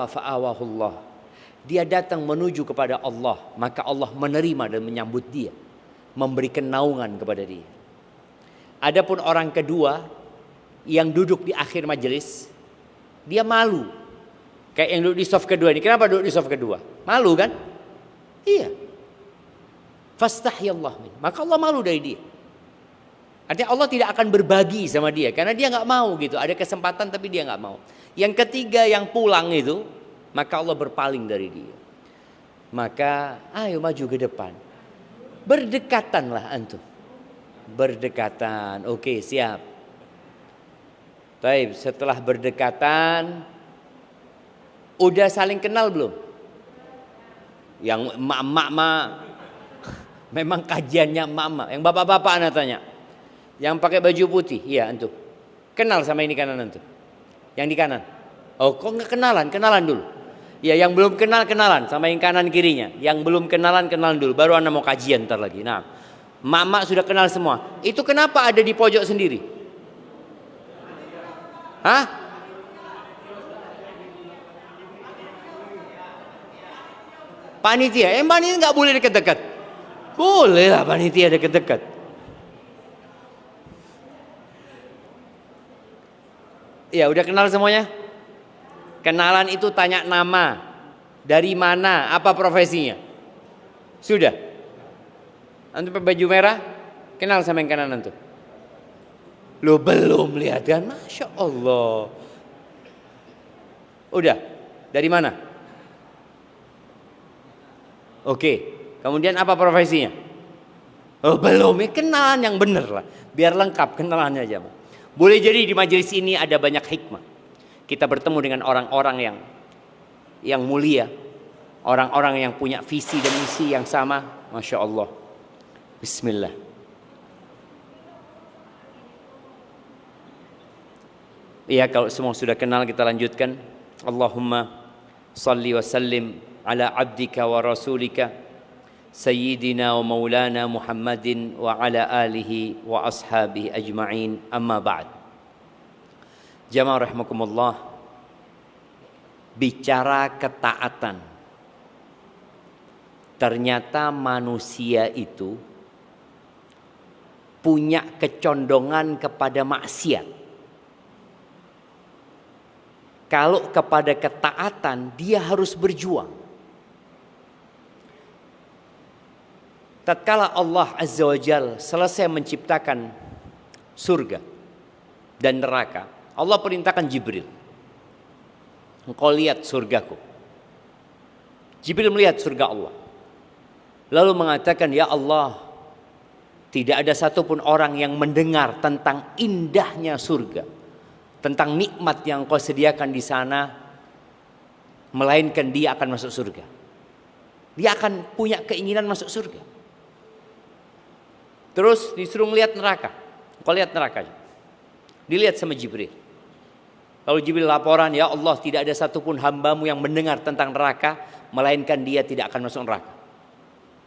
fa'awahullah. Dia datang menuju kepada Allah, maka Allah menerima dan menyambut dia, memberikan naungan kepada dia. Adapun orang kedua yang duduk di akhir majelis, dia malu. Kayak yang duduk di saf kedua ini. Kenapa duduk di saf kedua? Malu kan? Iya. Fastahyallah min. Maka Allah malu dari dia. Artinya Allah tidak akan berbagi sama dia karena dia nggak mau gitu. Ada kesempatan tapi dia nggak mau. Yang ketiga yang pulang itu, maka Allah berpaling dari dia. Maka ayo maju ke depan. Berdekatanlah antum. Berdekatan. Oke, siap. Baik, setelah berdekatan, udah saling kenal belum? Yang emak-emak memang kajiannya emak-emak. Yang bapak-bapak anak tanya. Yang pakai baju putih, iya antum. Kenal sama ini kanan antum. Yang di kanan. Oh, kok nggak kenalan? Kenalan dulu. Ya, yang belum kenal kenalan sama yang kanan kirinya. Yang belum kenalan kenalan dulu. Baru anda mau kajian ntar lagi. Nah, emak-emak sudah kenal semua. Itu kenapa ada di pojok sendiri? Hah? Panitia. Panitia nggak boleh dekat-dekat. Boleh lah panitia dekat-dekat. Ya udah kenal semuanya. Kenalan itu tanya nama, dari mana, apa profesinya. Sudah. Antum pakai baju merah, kenal sama yang kanan antum. Lo belum lihat kan? Masya Allah. Udah. Dari mana? Oke. Kemudian apa profesinya? Oh belum. Ya kenalan yang bener lah. Biar lengkap kenalannya aja. Boleh jadi di majelis ini ada banyak hikmah. Kita bertemu dengan orang-orang yang mulia. Orang-orang yang punya visi dan misi yang sama. Masya Allah. Bismillah. Iya, kalau semua sudah kenal kita lanjutkan. Allahumma salli wa sallim ala abdika wa rasulika Sayyidina wa maulana Muhammadin wa ala alihi wa ashabihi ajma'in, amma ba'd. Jamaah rahimakumullah, bicara ketaatan, ternyata manusia itu punya kecondongan kepada maksiat. Kalau kepada ketaatan dia harus berjuang. Tatkala Allah Azza wa Jalla selesai menciptakan surga dan neraka, Allah perintahkan Jibril, engkau lihat surgaku. Jibril melihat surga Allah, lalu mengatakan, ya Allah, tidak ada satupun orang yang mendengar tentang indahnya surga, tentang nikmat yang kau sediakan di sana, melainkan dia akan masuk surga. Dia akan punya keinginan masuk surga. Terus disuruh melihat neraka. Kau lihat neraka. Dilihat sama Jibril. Lalu Jibril laporan, ya Allah, tidak ada satupun hambamu yang mendengar tentang neraka, melainkan dia tidak akan masuk neraka.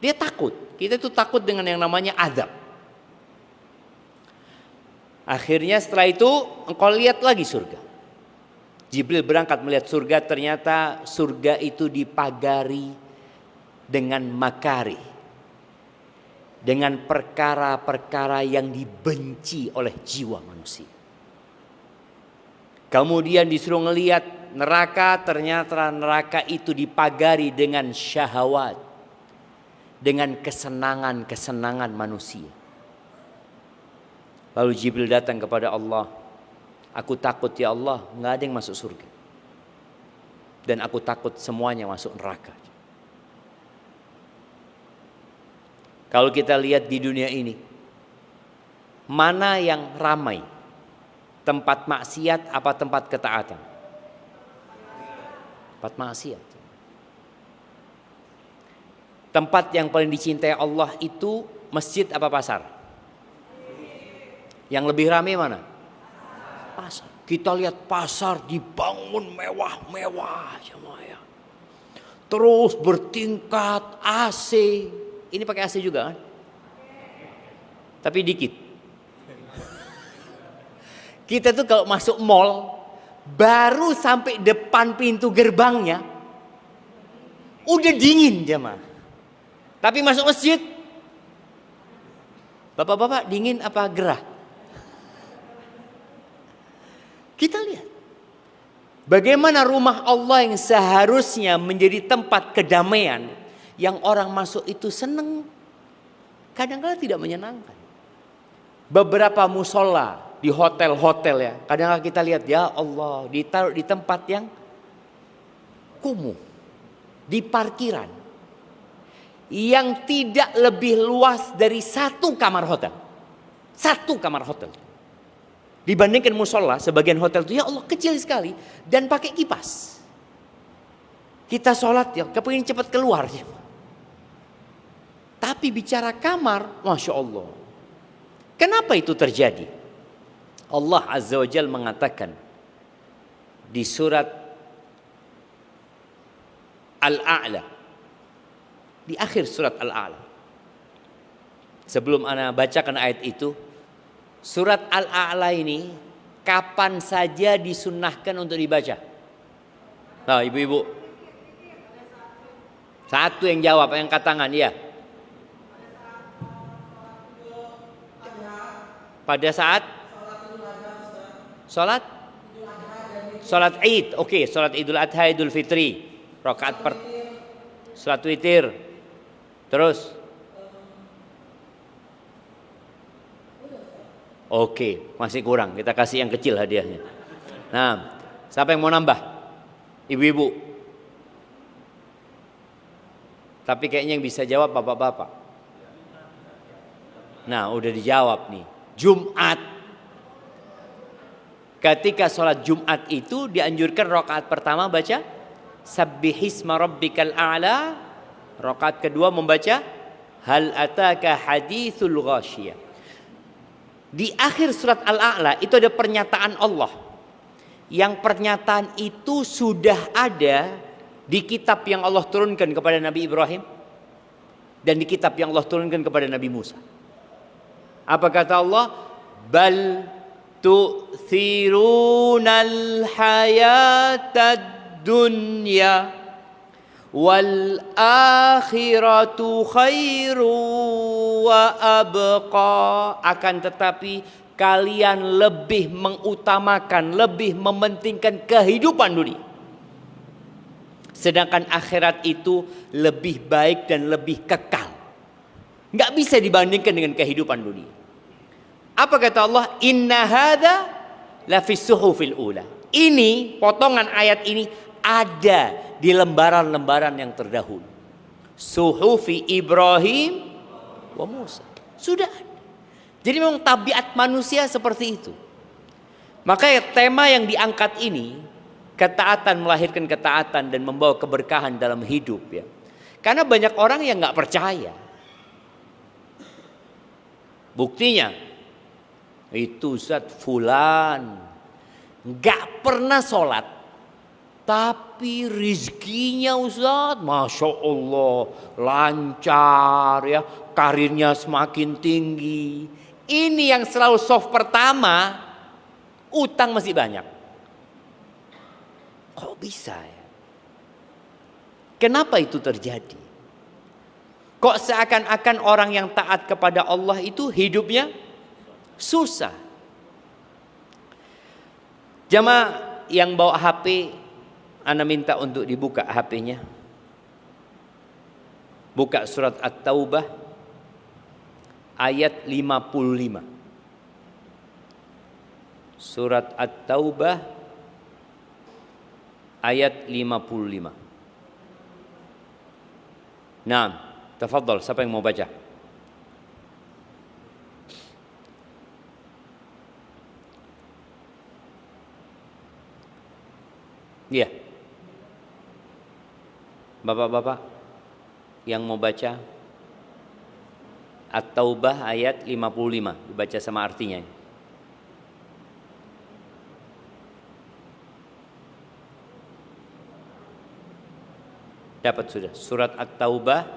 Dia takut. Kita itu takut dengan yang namanya azab. Akhirnya setelah itu engkau lihat lagi surga. Jibril berangkat melihat surga, ternyata surga itu dipagari dengan makari. Dengan perkara-perkara yang dibenci oleh jiwa manusia. Kemudian disuruh ngelihat neraka, ternyata neraka itu dipagari dengan syahwat. Dengan kesenangan-kesenangan manusia. Lalu Jibril datang kepada Allah. Aku takut ya Allah, nggak ada yang masuk surga. Dan aku takut semuanya masuk neraka. Kalau kita lihat di dunia ini, mana yang ramai? Tempat maksiat apa tempat ketaatan? Tempat maksiat. Tempat yang paling dicintai Allah itu masjid apa pasar? Yang lebih ramai mana? Pasar. Kita lihat pasar dibangun mewah-mewah, ya. Terus bertingkat, AC. Ini pakai AC juga kan? Tapi dikit. Kita tuh kalau masuk mall, baru sampai depan pintu gerbangnya udah dingin jemaah. Tapi masuk masjid, bapak-bapak dingin apa gerah? Kita lihat bagaimana rumah Allah yang seharusnya menjadi tempat kedamaian, yang orang masuk itu senang, kadang-kadang tidak menyenangkan. Beberapa musola di hotel-hotel ya, kadang-kadang kita lihat ya Allah ditaruh di tempat yang kumuh, di parkiran yang tidak lebih luas dari satu kamar hotel. Satu kamar hotel. Dibandingkan musola, sebagian hotel itu ya Allah kecil sekali dan pakai kipas. Kita sholat ya, kepingin cepat keluar ya. Tapi bicara kamar, Masya Allah. Kenapa itu terjadi? Allah Azza wa Jalla mengatakan di surat Al-A'la, di akhir surat Al-A'la. Sebelum ana bacakan ayat itu, surat Al-A'la ini kapan saja disunnahkan untuk dibaca? Nah, ibu-ibu. Satu yang jawab, yang angkat tangan, ya. Pada saat Salat Id. Oke, salat Idul Adha, Idul Fitri. Rakaat salat witir. Terus oke, masih kurang. Kita kasih yang kecil hadiahnya. Nah, siapa yang mau nambah? Ibu-ibu. Tapi kayaknya yang bisa jawab bapak-bapak. Nah, udah dijawab nih. Jumat. Ketika sholat Jumat itu dianjurkan rakaat pertama baca Sabbihisma rabbikal a'la. Rakaat kedua membaca Hal ataka hadithul ghasyiyah. Di akhir surat Al-A'la itu ada pernyataan Allah. Yang pernyataan itu sudah ada di kitab yang Allah turunkan kepada Nabi Ibrahim dan di kitab yang Allah turunkan kepada Nabi Musa. Apa kata Allah? Bal tu'thirunal hayatad dunya wal akhiratu khairu wa abqa. Akan tetapi kalian lebih mengutamakan, lebih mementingkan kehidupan dunia, sedangkan akhirat itu lebih baik dan lebih kekal. Nggak bisa dibandingkan dengan kehidupan dunia. Apa kata Allah? Inna hadza la fis suhufil ula. Ini potongan ayat ini ada di lembaran-lembaran yang terdahulu. Suhufi Ibrahim wa Musa. Sudah ada. Jadi memang tabiat manusia seperti itu. Makanya tema yang diangkat ini, ketaatan melahirkan ketaatan dan membawa keberkahan dalam hidup ya. Karena banyak orang yang nggak percaya. Buktinya itu Ustaz fulan nggak pernah sholat, tapi rizkinya Ustaz, Masya Allah, lancar ya, karirnya semakin tinggi. Ini yang selalu soft pertama, utang masih banyak. Kok bisa ya? Kenapa itu terjadi? Kok seakan-akan orang yang taat kepada Allah itu hidupnya susah? Jamaah yang bawa HP, ana minta untuk dibuka HP-nya. Buka surat At-Taubah ayat 55. Surat At-Taubah ayat 55. Nah, tafadhal, siapa yang mau baca? Iya. Bapak-bapak yang mau baca At-Taubah ayat 55, dibaca sama artinya. Dapat sudah. Surat At-Taubah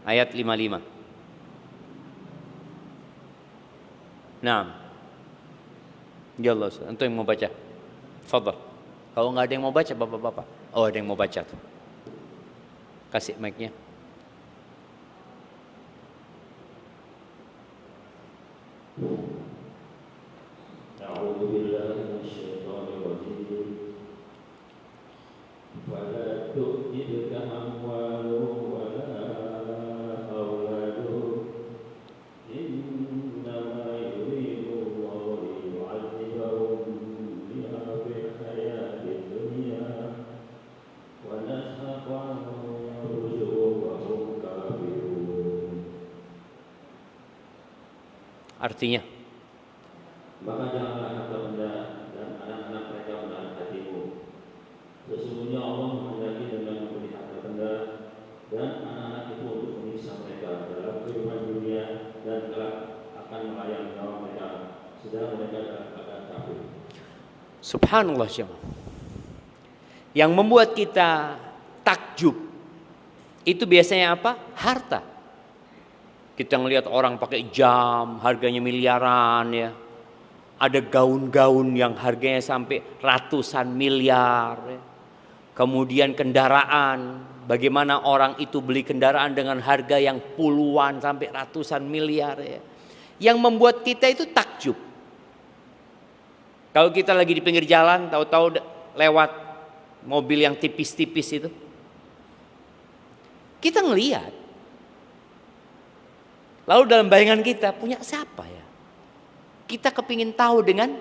ayat 55. Nah, ya Allah, untuk yang mau baca. Fadhal. Kalau nggak ada yang mau baca, bapak-bapak. Oh, ada yang mau baca tuh. Kasih mic-nya. Artinya, maka janganlah harta benda dan anak-anak mereka menahan hatimu. Sesungguhnya Allah menghendaki dengan memberi harta benda dan anak-anak itu untuk menyiksa mereka dalam kehidupan dunia dan kelak akan melayang nyawa mereka sedang mereka dalam keadaan kafir. subhanallah jemaah. Yang membuat kita takjub itu biasanya apa? Harta. Kita ngelihat orang pakai jam, harganya miliaran ya. Ada gaun-gaun yang harganya sampai ratusan miliar ya. Kemudian kendaraan, bagaimana orang itu beli kendaraan dengan harga yang puluhan sampai ratusan miliar ya. Yang membuat kita itu takjub. Kalau kita lagi di pinggir jalan, tahu-tahu lewat mobil yang tipis-tipis itu, kita ngelihat. Lalu dalam bayangan kita, punya siapa ya? Kita kepingin tahu dengan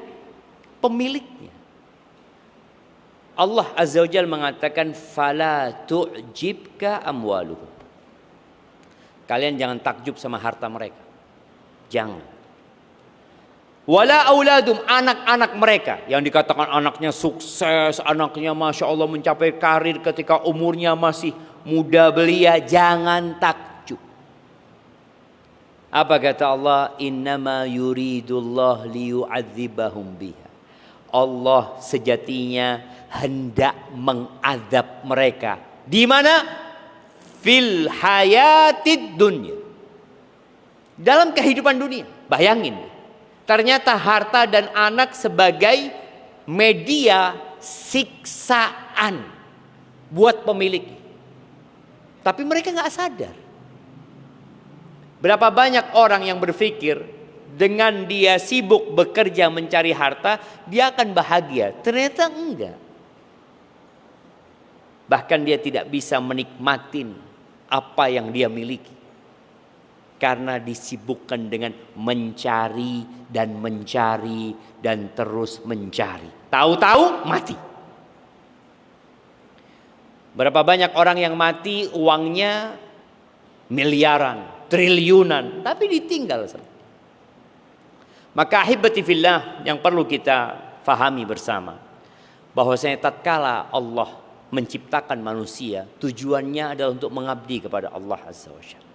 pemiliknya. Allah Azza wa Jalla mengatakan, "Fala tu'jibka amwaluhum." Kalian jangan takjub sama harta mereka. Jangan. Wala auladum, anak-anak mereka yang dikatakan anaknya sukses, anaknya Masya Allah mencapai karir ketika umurnya masih muda belia, jangan takjub. Apa kata Allah? Innama yuridullah liyu'adzibahum biha. Allah sejatinya hendak mengadab mereka. Di mana? Fil hayatid dunya. Dalam kehidupan dunia. Bayangin. Ternyata harta dan anak sebagai media siksaan buat pemilik. Tapi mereka nggak sadar. Berapa banyak orang yang berpikir dengan dia sibuk bekerja mencari harta, dia akan bahagia. Ternyata enggak. Bahkan dia tidak bisa menikmatin apa yang dia miliki. Karena disibukkan dengan mencari dan terus mencari. Tahu-tahu mati. Berapa banyak orang yang mati uangnya miliaran, triliunan, tapi ditinggal. Maka ahibati fillah yang perlu kita fahami bersama, bahwasanya tatkala Allah menciptakan manusia, tujuannya adalah untuk mengabdi kepada Allah Azza wa Jalla.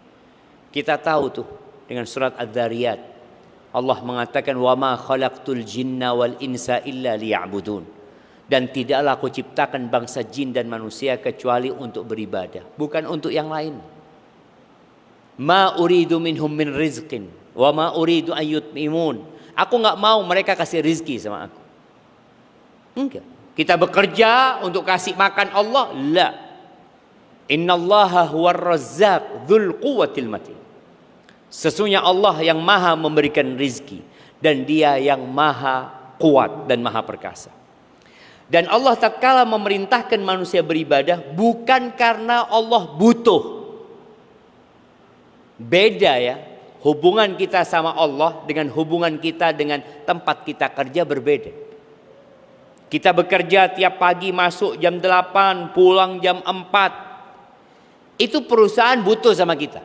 Kita tahu tuh dengan surat Adz-Dzariyat, Allah mengatakan, wa ma khalaqtul jinna wal insa illa liya'budun. Dan tidaklah aku ciptakan bangsa jin dan manusia kecuali untuk beribadah, bukan untuk yang lain. Ma uridu minhum min rizqin wa ma uridu an yut'imun. Aku enggak mau mereka kasih rizki sama aku. Enggak. Kita bekerja untuk kasih makan Allah? La. Innallaha huwar razzaq dzul quwwatil matin. Sesungguhnya Allah yang maha memberikan rizki dan dia yang maha kuat dan maha perkasa. Dan Allah tatkala memerintahkan manusia beribadah bukan karena Allah butuh. Beda ya, hubungan kita sama Allah dengan hubungan kita dengan tempat kita kerja berbeda. Kita bekerja tiap pagi masuk jam 8, pulang jam 4. Itu perusahaan butuh sama kita.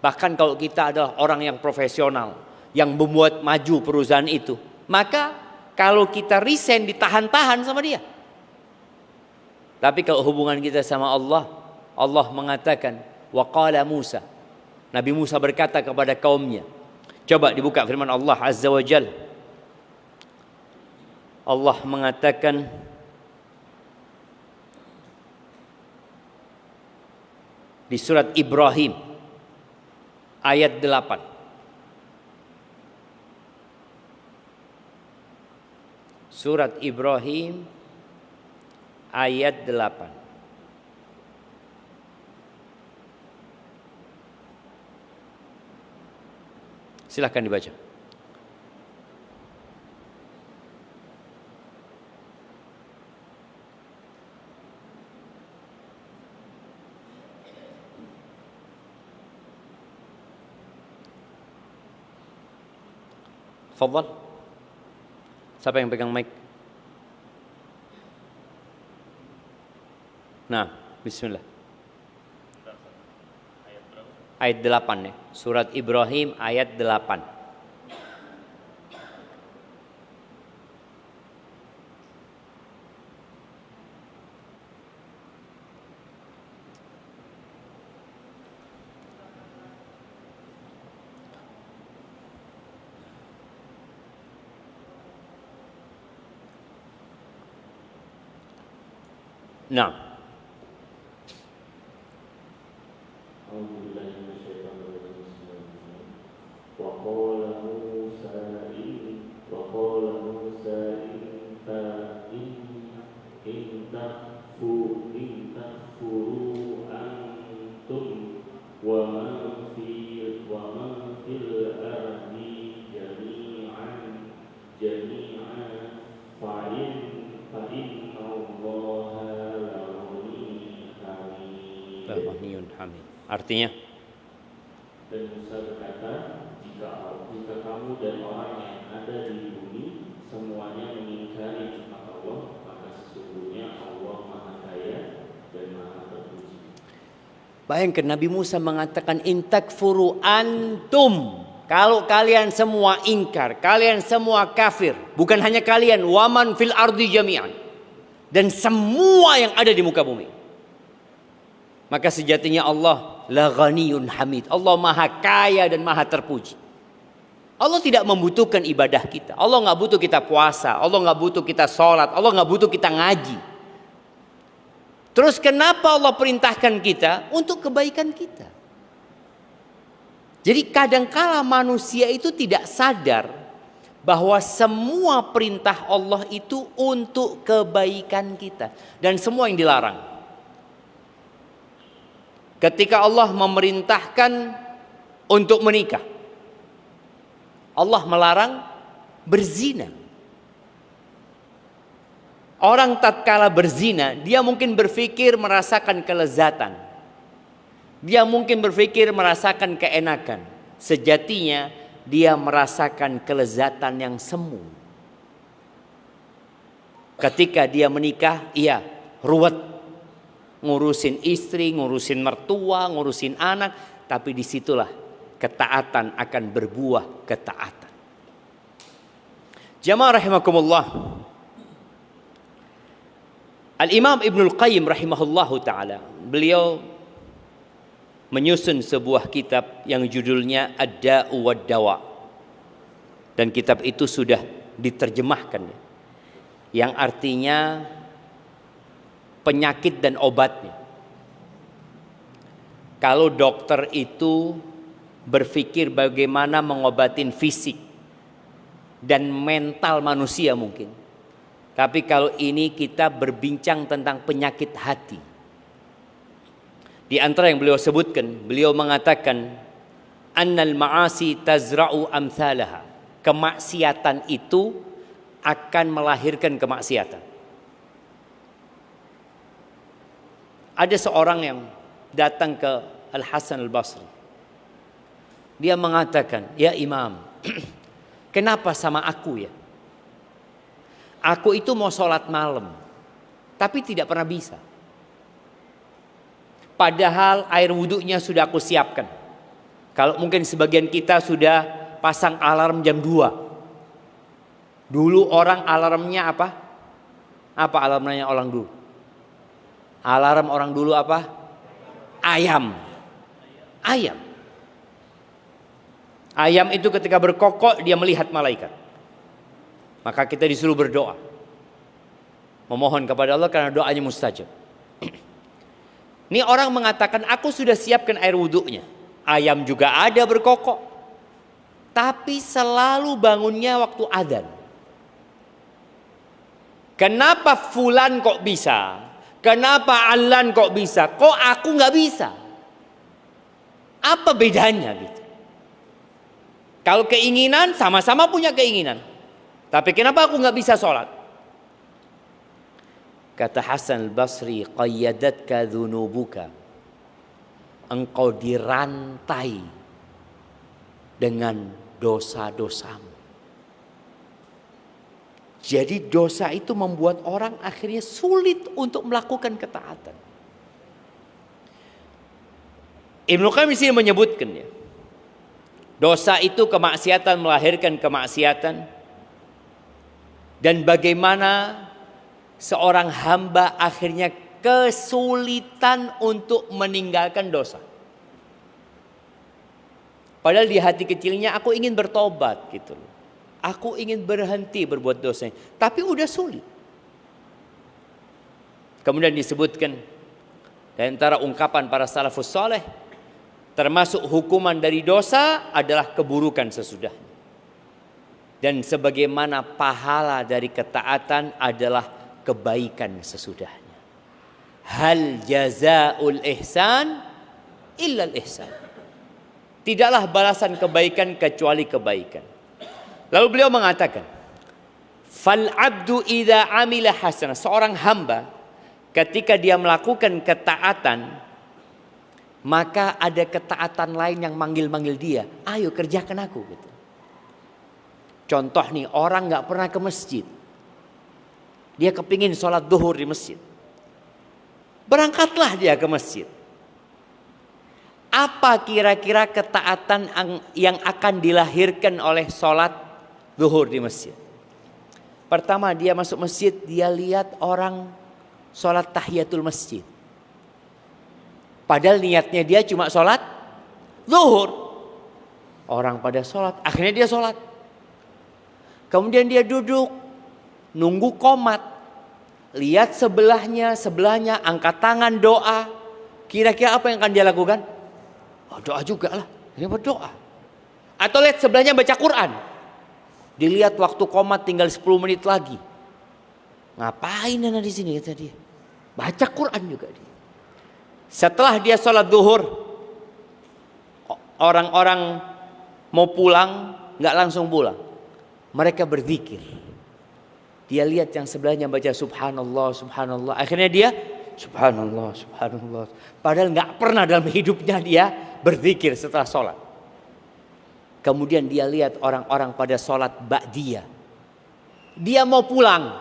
Bahkan kalau kita adalah orang yang profesional, yang membuat maju perusahaan itu, maka kalau kita resign ditahan-tahan sama dia. Tapi kalau hubungan kita sama Allah, Allah mengatakan, wa qala Musa, Nabi Musa berkata kepada kaumnya. Coba dibuka firman Allah Azza wa Jalla. Allah mengatakan, di surat Ibrahim ayat 8. Surat Ibrahim ayat 8. Silahkan dibaca. Fadhal. Siapa yang pegang mic? Nah, bismillah. Ayat 8 ya. Surat Ibrahim ayat 8. Nah, artinya dan Musa berkata, jika kamu dan orang yang ada di bumi semuanya mengingkari nikmat Allah, maka sesungguhnya Allah Maha Kaya dan Maha Terpuji. bayangkan Nabi Musa mengatakan intakfuru antum, kalau kalian semua ingkar, kalian semua kafir, bukan hanya kalian, waman fil ardi jami'an, dan semua yang ada di muka bumi, maka sejatinya Allah la ghaniyun hamid. Allah Maha Kaya dan Maha Terpuji. Allah tidak membutuhkan ibadah kita. Allah nggak butuh kita puasa. Allah nggak butuh kita sholat. Allah nggak butuh kita ngaji. Terus kenapa Allah perintahkan kita? Untuk kebaikan kita. Jadi kadangkala manusia itu tidak sadar bahwa semua perintah Allah itu untuk kebaikan kita. Dan semua yang dilarang. Ketika Allah memerintahkan untuk menikah, Allah melarang berzina. Orang tatkala berzina, dia mungkin berpikir merasakan kelezatan. Dia mungkin berpikir merasakan keenakan. Sejatinya dia merasakan kelezatan yang semu. Ketika dia menikah, ia ruwet. Ngurusin istri, ngurusin mertua, ngurusin anak. Tapi disitulah ketaatan akan berbuah ketaatan. Jamaah rahimakumullah. Al-Imam Ibnul Qayyim rahimahullahu ta'ala, beliau menyusun sebuah kitab yang judulnya Ad-Da'u wad-Dawa. Dan kitab itu sudah diterjemahkan, yang artinya penyakit dan obatnya. Kalau dokter itu berpikir bagaimana mengobatin fisik dan mental manusia mungkin. Tapi kalau ini kita berbincang tentang penyakit hati. Di antara yang beliau sebutkan, beliau mengatakan annal ma'asi tazra'u amthalaha. Kemaksiatan itu akan melahirkan kemaksiatan. Ada seorang yang datang ke Al-Hasan Al-Basri. Dia mengatakan, ya Imam, kenapa sama aku ya? Aku itu mau sholat malam, tapi tidak pernah bisa. Padahal air wudhunya sudah aku siapkan. Kalau mungkin sebagian kita sudah pasang alarm jam 2. Dulu orang alarmnya apa? Apa alarmnya orang dulu? Alarm orang dulu apa? Ayam. Ayam. Ayam itu ketika berkokok dia melihat malaikat. Maka kita disuruh berdoa. Memohon kepada Allah karena doanya mustajab. Ini orang mengatakan aku sudah siapkan air wudhunya. Ayam juga ada berkokok. Tapi selalu bangunnya waktu adzan. Kenapa fulan kok bisa? Kenapa Alan kok bisa? Kok aku nggak bisa? Apa bedanya gitu? Kalau keinginan, sama-sama punya keinginan. Tapi kenapa aku nggak bisa sholat? Kata Hasan al-Basri, qayyadatka dhunubuka. Engkau dirantai dengan dosa-dosamu. Jadi dosa itu membuat orang akhirnya sulit untuk melakukan ketaatan. Ibnu Qayyim di sini menyebutkan ya, dosa itu kemaksiatan melahirkan kemaksiatan, dan bagaimana seorang hamba akhirnya kesulitan untuk meninggalkan dosa. Padahal di hati kecilnya aku ingin bertobat gitu loh. Aku ingin berhenti berbuat dosa, tapi udah sulit. Kemudian disebutkan di antara ungkapan para salafus saleh, termasuk hukuman dari dosa adalah keburukan sesudahnya. Dan sebagaimana pahala dari ketaatan adalah kebaikan sesudahnya. Hal jazaul ihsan illal ihsan. Tidaklah balasan kebaikan kecuali kebaikan. Lalu beliau mengatakan, fal abdu idza amila hasanah, seorang hamba ketika dia melakukan ketaatan, maka ada ketaatan lain yang manggil-manggil dia, ayo kerjakan aku gitu. Contoh nih, orang nggak pernah ke masjid, dia kepingin sholat duhur di masjid, berangkatlah dia ke masjid. Apa kira-kira ketaatan yang akan dilahirkan oleh sholat zuhur di masjid? Pertama, dia masuk masjid, dia lihat orang sholat tahiyatul masjid. Padahal niatnya dia cuma sholat zuhur. Orang pada sholat, akhirnya dia sholat. Kemudian dia duduk, nunggu qomat. Lihat sebelahnya angkat tangan doa. Kira-kira apa yang akan dia lakukan? Oh, doa juga lah, dia berdoa. Atau lihat sebelahnya baca Quran. Dilihat waktu qomat tinggal 10 menit lagi. Ngapain anak di sini kata dia? Baca Quran juga dia. Setelah dia sholat duhur, orang-orang mau pulang, nggak langsung pulang. Mereka berzikir. Dia lihat yang sebelahnya baca subhanallah, subhanallah. Akhirnya dia subhanallah, subhanallah. Padahal nggak pernah dalam hidupnya dia berzikir setelah sholat. Kemudian dia lihat orang-orang pada sholat ba'diyah. Dia mau pulang,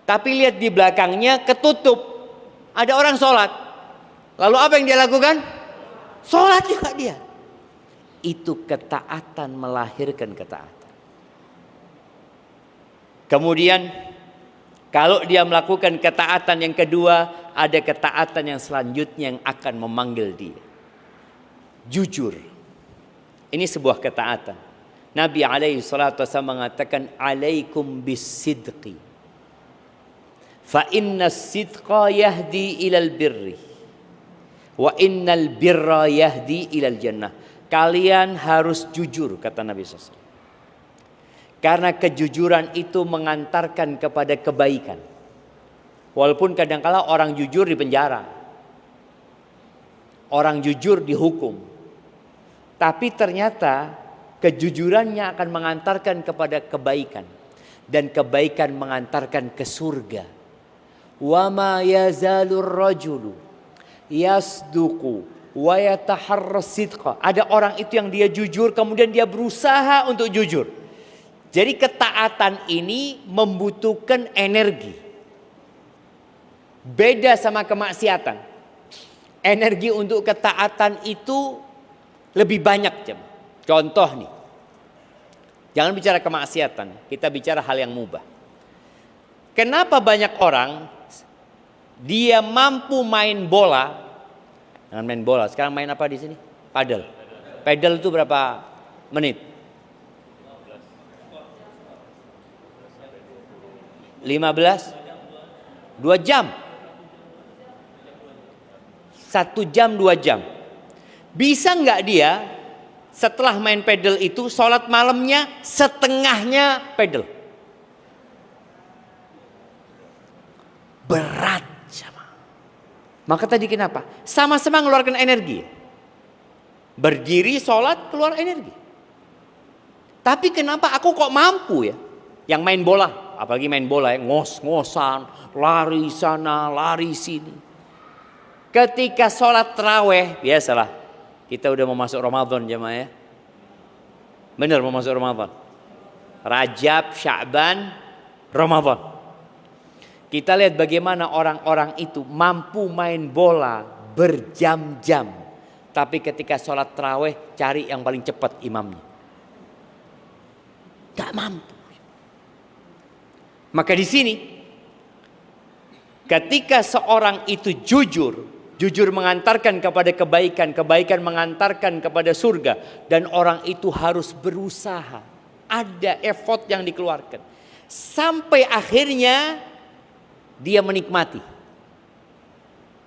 tapi lihat di belakangnya ketutup. Ada orang sholat. Lalu apa yang dia lakukan? Sholat juga dia. Itu ketaatan melahirkan ketaatan. Kemudian kalau dia melakukan ketaatan yang kedua, ada ketaatan yang selanjutnya yang akan memanggil dia. Jujur. Ini sebuah ketaatan. Nabi alaihi salatu wasallam mengatakan, alaikum bisidqi. Fa inna sidqa yahdi ilal birri. Wa innal birra yahdi ilal jannah. Kalian harus jujur, kata Nabi SAW. Karena kejujuran itu mengantarkan kepada kebaikan. Walaupun kadang-kala orang jujur di penjara. Orang jujur dihukum. Tapi ternyata kejujurannya akan mengantarkan kepada kebaikan. Dan kebaikan mengantarkan ke surga. Wa ma yazalur rajulu yasduqu wa yataharras sidqa. Ada orang itu yang dia jujur, kemudian dia berusaha untuk jujur. Jadi ketaatan ini membutuhkan energi. Beda sama kemaksiatan. Energi untuk ketaatan itu lebih banyak. Contoh nih. Jangan bicara kemaksiatan, kita bicara hal yang mubah. Kenapa banyak orang dia mampu main bola? Jangan main bola, sekarang main apa di sini? Padel. Padel itu berapa menit? 15? 2 jam. 1 jam 2 jam. Bisa nggak dia setelah main padel itu sholat malamnya setengahnya padel? Berat sama. Maka tadi kenapa? Sama-sama mengeluarkan energi. Berdiri, sholat, keluar energi. Tapi kenapa aku kok mampu ya? Yang main bola, apalagi main bola ya, ngos-ngosan, lari sana, lari sini. Ketika sholat taraweh, biasalah. Kita udah mau masuk Ramadan jemaah ya. Benar mau masuk Ramadan. Rajab, Sya'ban, Ramadan. Kita lihat bagaimana orang-orang itu mampu main bola berjam-jam. Tapi ketika sholat taraweh cari yang paling cepat imamnya. Gak mampu. Maka di sini ketika seorang itu jujur mengantarkan kepada kebaikan, kebaikan mengantarkan kepada surga, dan orang itu harus berusaha, ada effort yang dikeluarkan sampai akhirnya dia menikmati.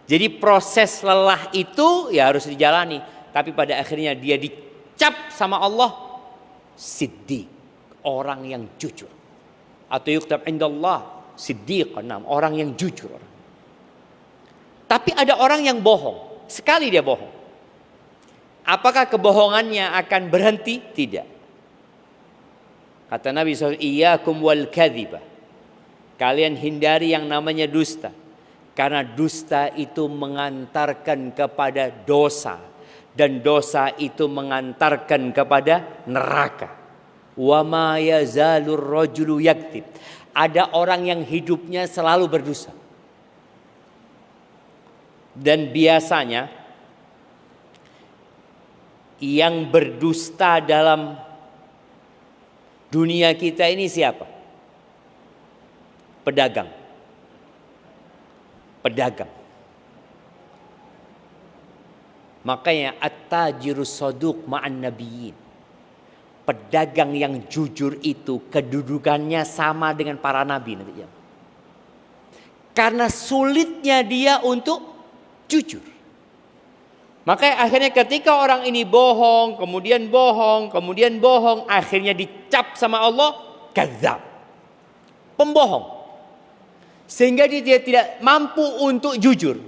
Jadi proses lelah itu ya harus dijalani, tapi pada akhirnya dia dicap sama Allah siddiq, orang yang jujur. Atau yuktab indallah siddiqan, orang yang jujur. Tapi ada orang yang bohong, sekali dia bohong. Apakah kebohongannya akan berhenti? Tidak. Kata Nabi SAW, iyyakum wal kadhibah. Kalian hindari yang namanya dusta. Karena dusta itu mengantarkan kepada dosa. Dan dosa itu mengantarkan kepada neraka. Wa ma yazalur rajulu yakdzib. Ada orang yang hidupnya selalu berdosa. Dan biasanya yang berdusta dalam dunia kita ini siapa? Pedagang. Pedagang. Makanya at-tajirus saduq ma'an nabiyyin. Pedagang yang jujur itu kedudukannya sama dengan para nabi nanti ya. Karena sulitnya dia untuk jujur. Makanya akhirnya ketika orang ini bohong, kemudian bohong, akhirnya dicap sama Allah kadzab. Pembohong. Sehingga dia tidak mampu untuk jujur.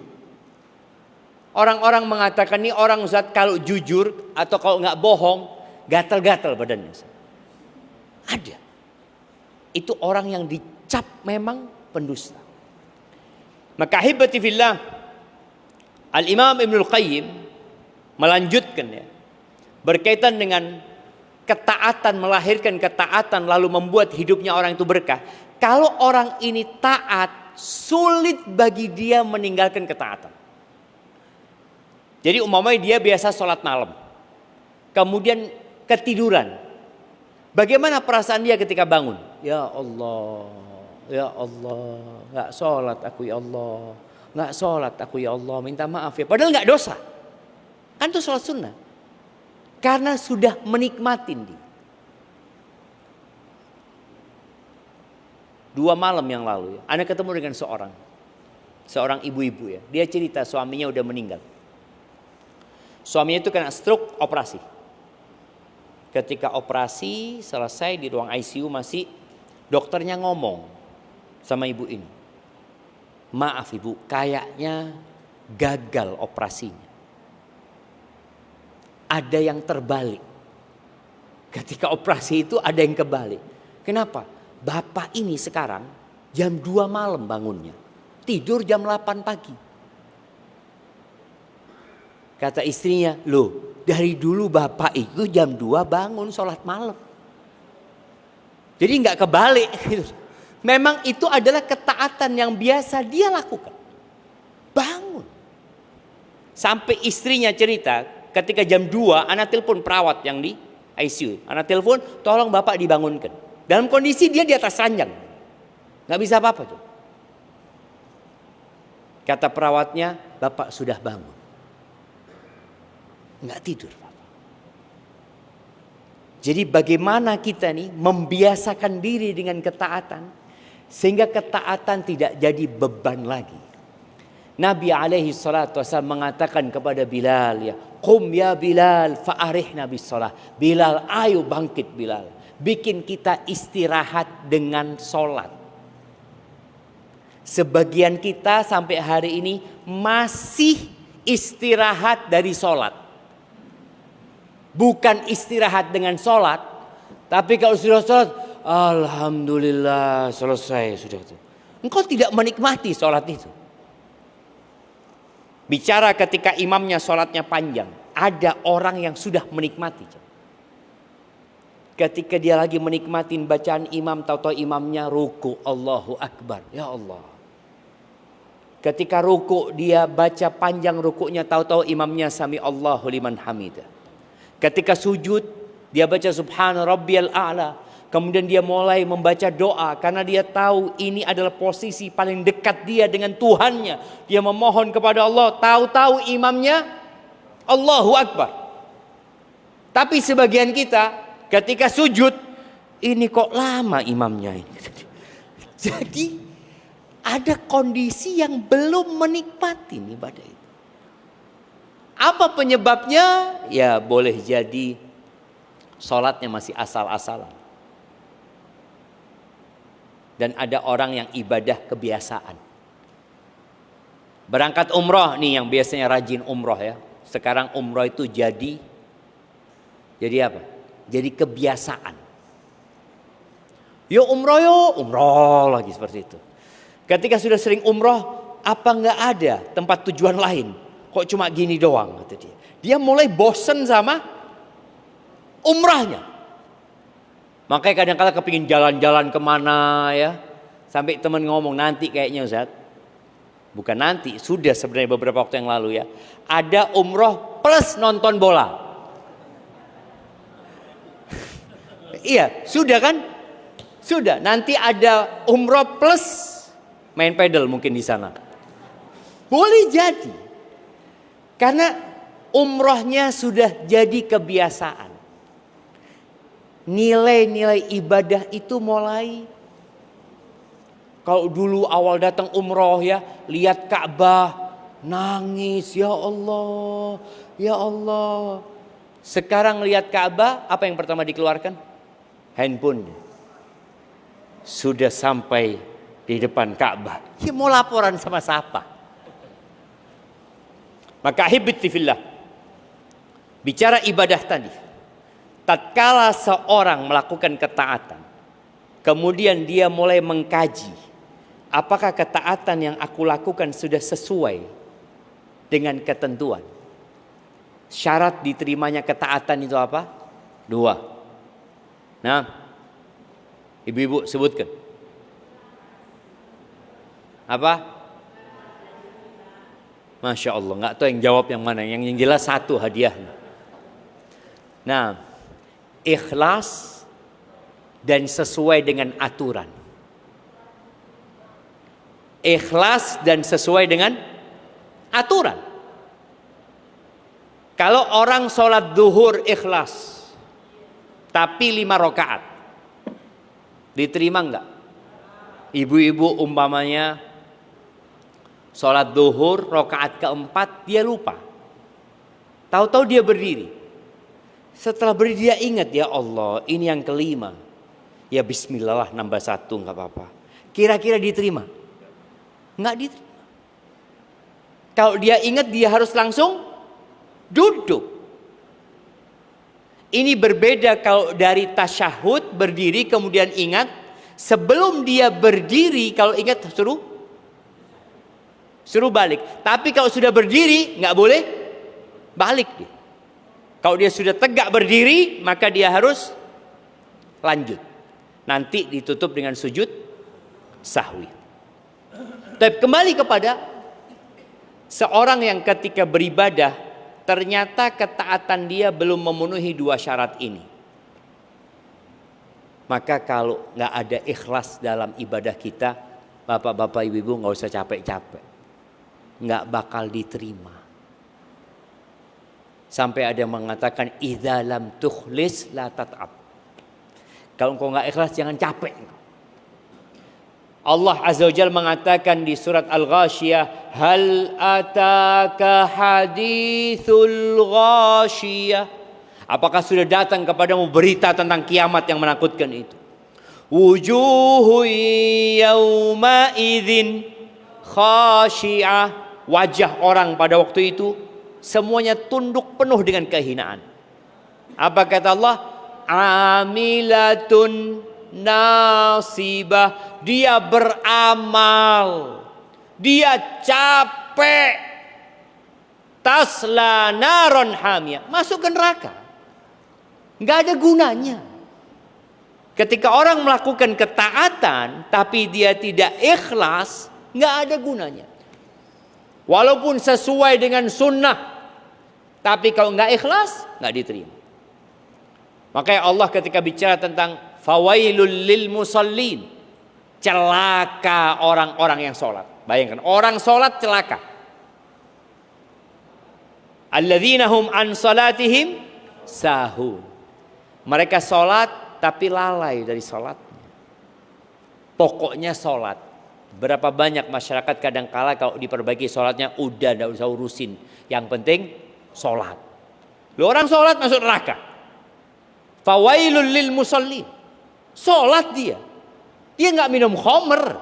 Orang-orang mengatakan ini orang Ustaz kalau jujur atau kalau nggak bohong, gatal-gatal badannya. Ada. Itu orang yang dicap memang pendusta. Maka hibati fillah, Al-Imam Ibnul Qayyim melanjutkan ya, berkaitan dengan ketaatan, melahirkan ketaatan lalu membuat hidupnya orang itu berkah. Kalau orang ini taat, sulit bagi dia meninggalkan ketaatan. Jadi umpamanya dia biasa sholat malam, kemudian ketiduran. Bagaimana perasaan dia ketika bangun? Ya Allah, nggak sholat aku ya Allah, nggak sholat aku ya Allah, minta maaf ya. Padahal nggak dosa, kan itu sholat sunnah. Karena sudah menikmatin dia. 2 malam yang lalu ya, Anda ketemu dengan seorang ibu-ibu ya. Dia cerita suaminya udah meninggal. Suaminya itu kena stroke, operasi. Ketika operasi selesai di ruang ICU masih dokternya ngomong sama ibu ini. Maaf ibu, kayaknya gagal operasinya. Ada yang terbalik. Ketika operasi itu ada yang kebalik. Kenapa? Bapak ini sekarang jam 2 malam bangunnya. Tidur jam 8 pagi. Kata istrinya, loh dari dulu bapak itu jam 2 bangun sholat malam. Jadi nggak kebalik. Memang itu adalah ketaatan yang biasa dia lakukan. Bangun. Sampai istrinya cerita ketika jam 2 anak telepon perawat yang di ICU. Anak telepon tolong bapak dibangunkan. Dalam kondisi dia di atas ranjang. Nggak bisa apa-apa tuh. Kata perawatnya, bapak sudah bangun. Nggak tidur bapak. Jadi bagaimana kita nih membiasakan diri dengan ketaatan. Sehingga ketaatan tidak jadi beban lagi. Nabi alaihi salatu wasallam mengatakan kepada Bilal ya. Qum ya Bilal fa'arihna bis salah. Bilal ayo bangkit Bilal. Bikin kita istirahat dengan sholat. Sebagian kita sampai hari ini masih istirahat dari sholat. Bukan istirahat dengan sholat, tapi kalau sudah sholat, alhamdulillah selesai sudah itu. Engkau tidak menikmati sholat itu. Bicara ketika imamnya sholatnya panjang, ada orang yang sudah menikmati. Ketika dia lagi menikmatin bacaan imam, tahu-tahu imamnya ruku, Allahu Akbar, ya Allah. Ketika ruku dia baca panjang rukunya, tahu-tahu imamnya sami Allahu liman hamidah. Ketika sujud dia baca subhana rabbiyal a'la. Kemudian dia mulai membaca doa karena dia tahu ini adalah posisi paling dekat dia dengan Tuhannya. Dia memohon kepada Allah, tahu-tahu imamnya Allahu Akbar. Tapi sebagian kita ketika sujud, ini kok lama imamnya ini. Jadi ada kondisi yang belum menikmati ibadah itu. Apa penyebabnya? Ya boleh jadi sholatnya masih asal-asalan. Dan ada orang yang ibadah kebiasaan. Berangkat umroh nih yang biasanya rajin umroh ya. Sekarang umroh itu jadi apa? Jadi kebiasaan. Yo umroh lagi seperti itu. Ketika sudah sering umroh, apa nggak ada tempat tujuan lain? Kok cuma gini doang? Kata dia. Dia mulai bosen sama umrahnya. Makanya kadang-kadang kepingin jalan-jalan kemana ya. Sampai teman ngomong nanti kayaknya Ustaz. Bukan nanti, sudah sebenarnya beberapa waktu yang lalu ya. Ada umroh plus nonton bola. Iya, sudah kan? Sudah, nanti ada umroh plus main pedal mungkin di sana. Boleh jadi. Karena umrohnya sudah jadi kebiasaan. Nilai-nilai ibadah itu mulai. Kalau dulu awal datang umroh ya, lihat Ka'bah, nangis, ya Allah, ya Allah. Sekarang lihat Ka'bah, apa yang pertama dikeluarkan? Handphone. Sudah sampai di depan Ka'bah. Ya mau laporan sama siapa? Maka hibiti fillah. Bicara ibadah tadi. Tatkala seorang melakukan ketaatan, kemudian dia mulai mengkaji, apakah ketaatan yang aku lakukan sudah sesuai dengan ketentuan. Syarat diterimanya ketaatan itu apa? 2. Nah, ibu-ibu sebutkan. Apa? Masya Allah, nggak tahu yang jawab yang mana. Yang jelas 1 hadiahnya. Nah, ikhlas dan sesuai dengan aturan. Ikhlas dan sesuai dengan aturan. Kalau orang sholat duhur ikhlas, tapi 5 rakaat, diterima enggak? Ibu-ibu umpamanya sholat duhur rakaat keempat dia lupa. Tahu-tahu dia berdiri. Setelah berdiri dia ingat, ya Allah ini yang kelima. Ya bismillah nambah 1 enggak apa-apa. Kira-kira diterima? Enggak diterima. Kalau dia ingat dia harus langsung duduk. Ini berbeda kalau dari tasyahud berdiri kemudian ingat. Sebelum dia berdiri kalau ingat suruh balik. Tapi kalau sudah berdiri nggak boleh balik dia. Kalau dia sudah tegak berdiri maka dia harus lanjut. Nanti ditutup dengan sujud sahwi. Tapi kembali kepada seorang yang ketika beribadah ternyata ketaatan dia belum memenuhi 2 syarat ini. Maka kalau nggak ada ikhlas dalam ibadah kita, bapak-bapak ibu-ibu nggak usah capek-capek, nggak bakal diterima. Sampai ada yang mengatakan idza lam tukhlis la tat'ab. Kalau engkau nggak ikhlas jangan capek. Allah Azza wa Jalla mengatakan di surat Al-Ghashiyah, hal ataka hadithul ghashiyah. Apakah sudah datang kepadamu berita tentang kiamat yang menakutkan itu? Wujuhu yawma idzin khasyi'ah, wajah orang pada waktu itu semuanya tunduk penuh dengan kehinaan. Apa kata Allah? Amilatun nasibah, dia beramal, dia capek, tasla naron hamiyah, masuk ke neraka, nggak ada gunanya. Ketika orang melakukan ketaatan tapi dia tidak ikhlas, nggak ada gunanya. Walaupun sesuai dengan sunnah, tapi kalau nggak ikhlas, nggak diterima. Makanya Allah ketika bicara tentang fawailul lil musallin, celaka orang-orang yang sholat. Bayangkan, orang sholat celaka. Alladzina hum an salatihim sahun. Mereka sholat tapi lalai dari sholatnya. Pokoknya sholat. Berapa banyak masyarakat kadangkala kalau diperbaiki sholatnya, udah tidak usah urusin. Yang penting sholat. Orang sholat masuk neraka. Fawailul lil musallin. Sholat dia. Dia nggak minum khamr.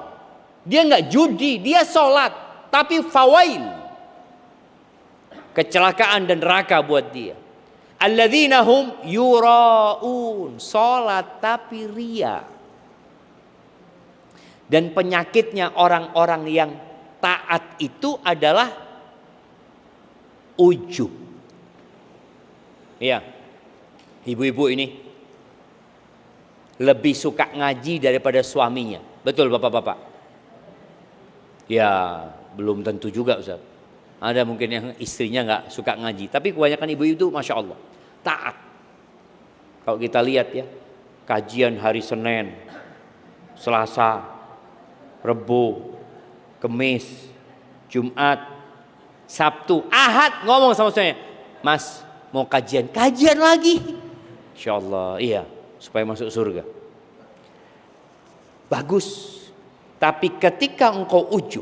Dia nggak judi. Dia sholat. Tapi fawail. Kecelakaan dan neraka buat dia. Alladzina hum yura'un. Sholat tapi ria. Dan penyakitnya orang-orang yang taat itu adalah ujub. Iya. Ibu-ibu ini lebih suka ngaji daripada suaminya. Betul bapak-bapak? Ya, belum tentu juga Ustaz. Ada mungkin yang istrinya nggak suka ngaji. Tapi kebanyakan ibu itu Masya Allah taat. Kalau kita lihat ya, kajian hari Senin, Selasa, Rebo, Kemis, Jumat, Sabtu, Ahad ngomong sama saya, Mas mau kajian lagi. Insya Allah, iya, supaya masuk surga. Bagus. Tapi ketika engkau ujub,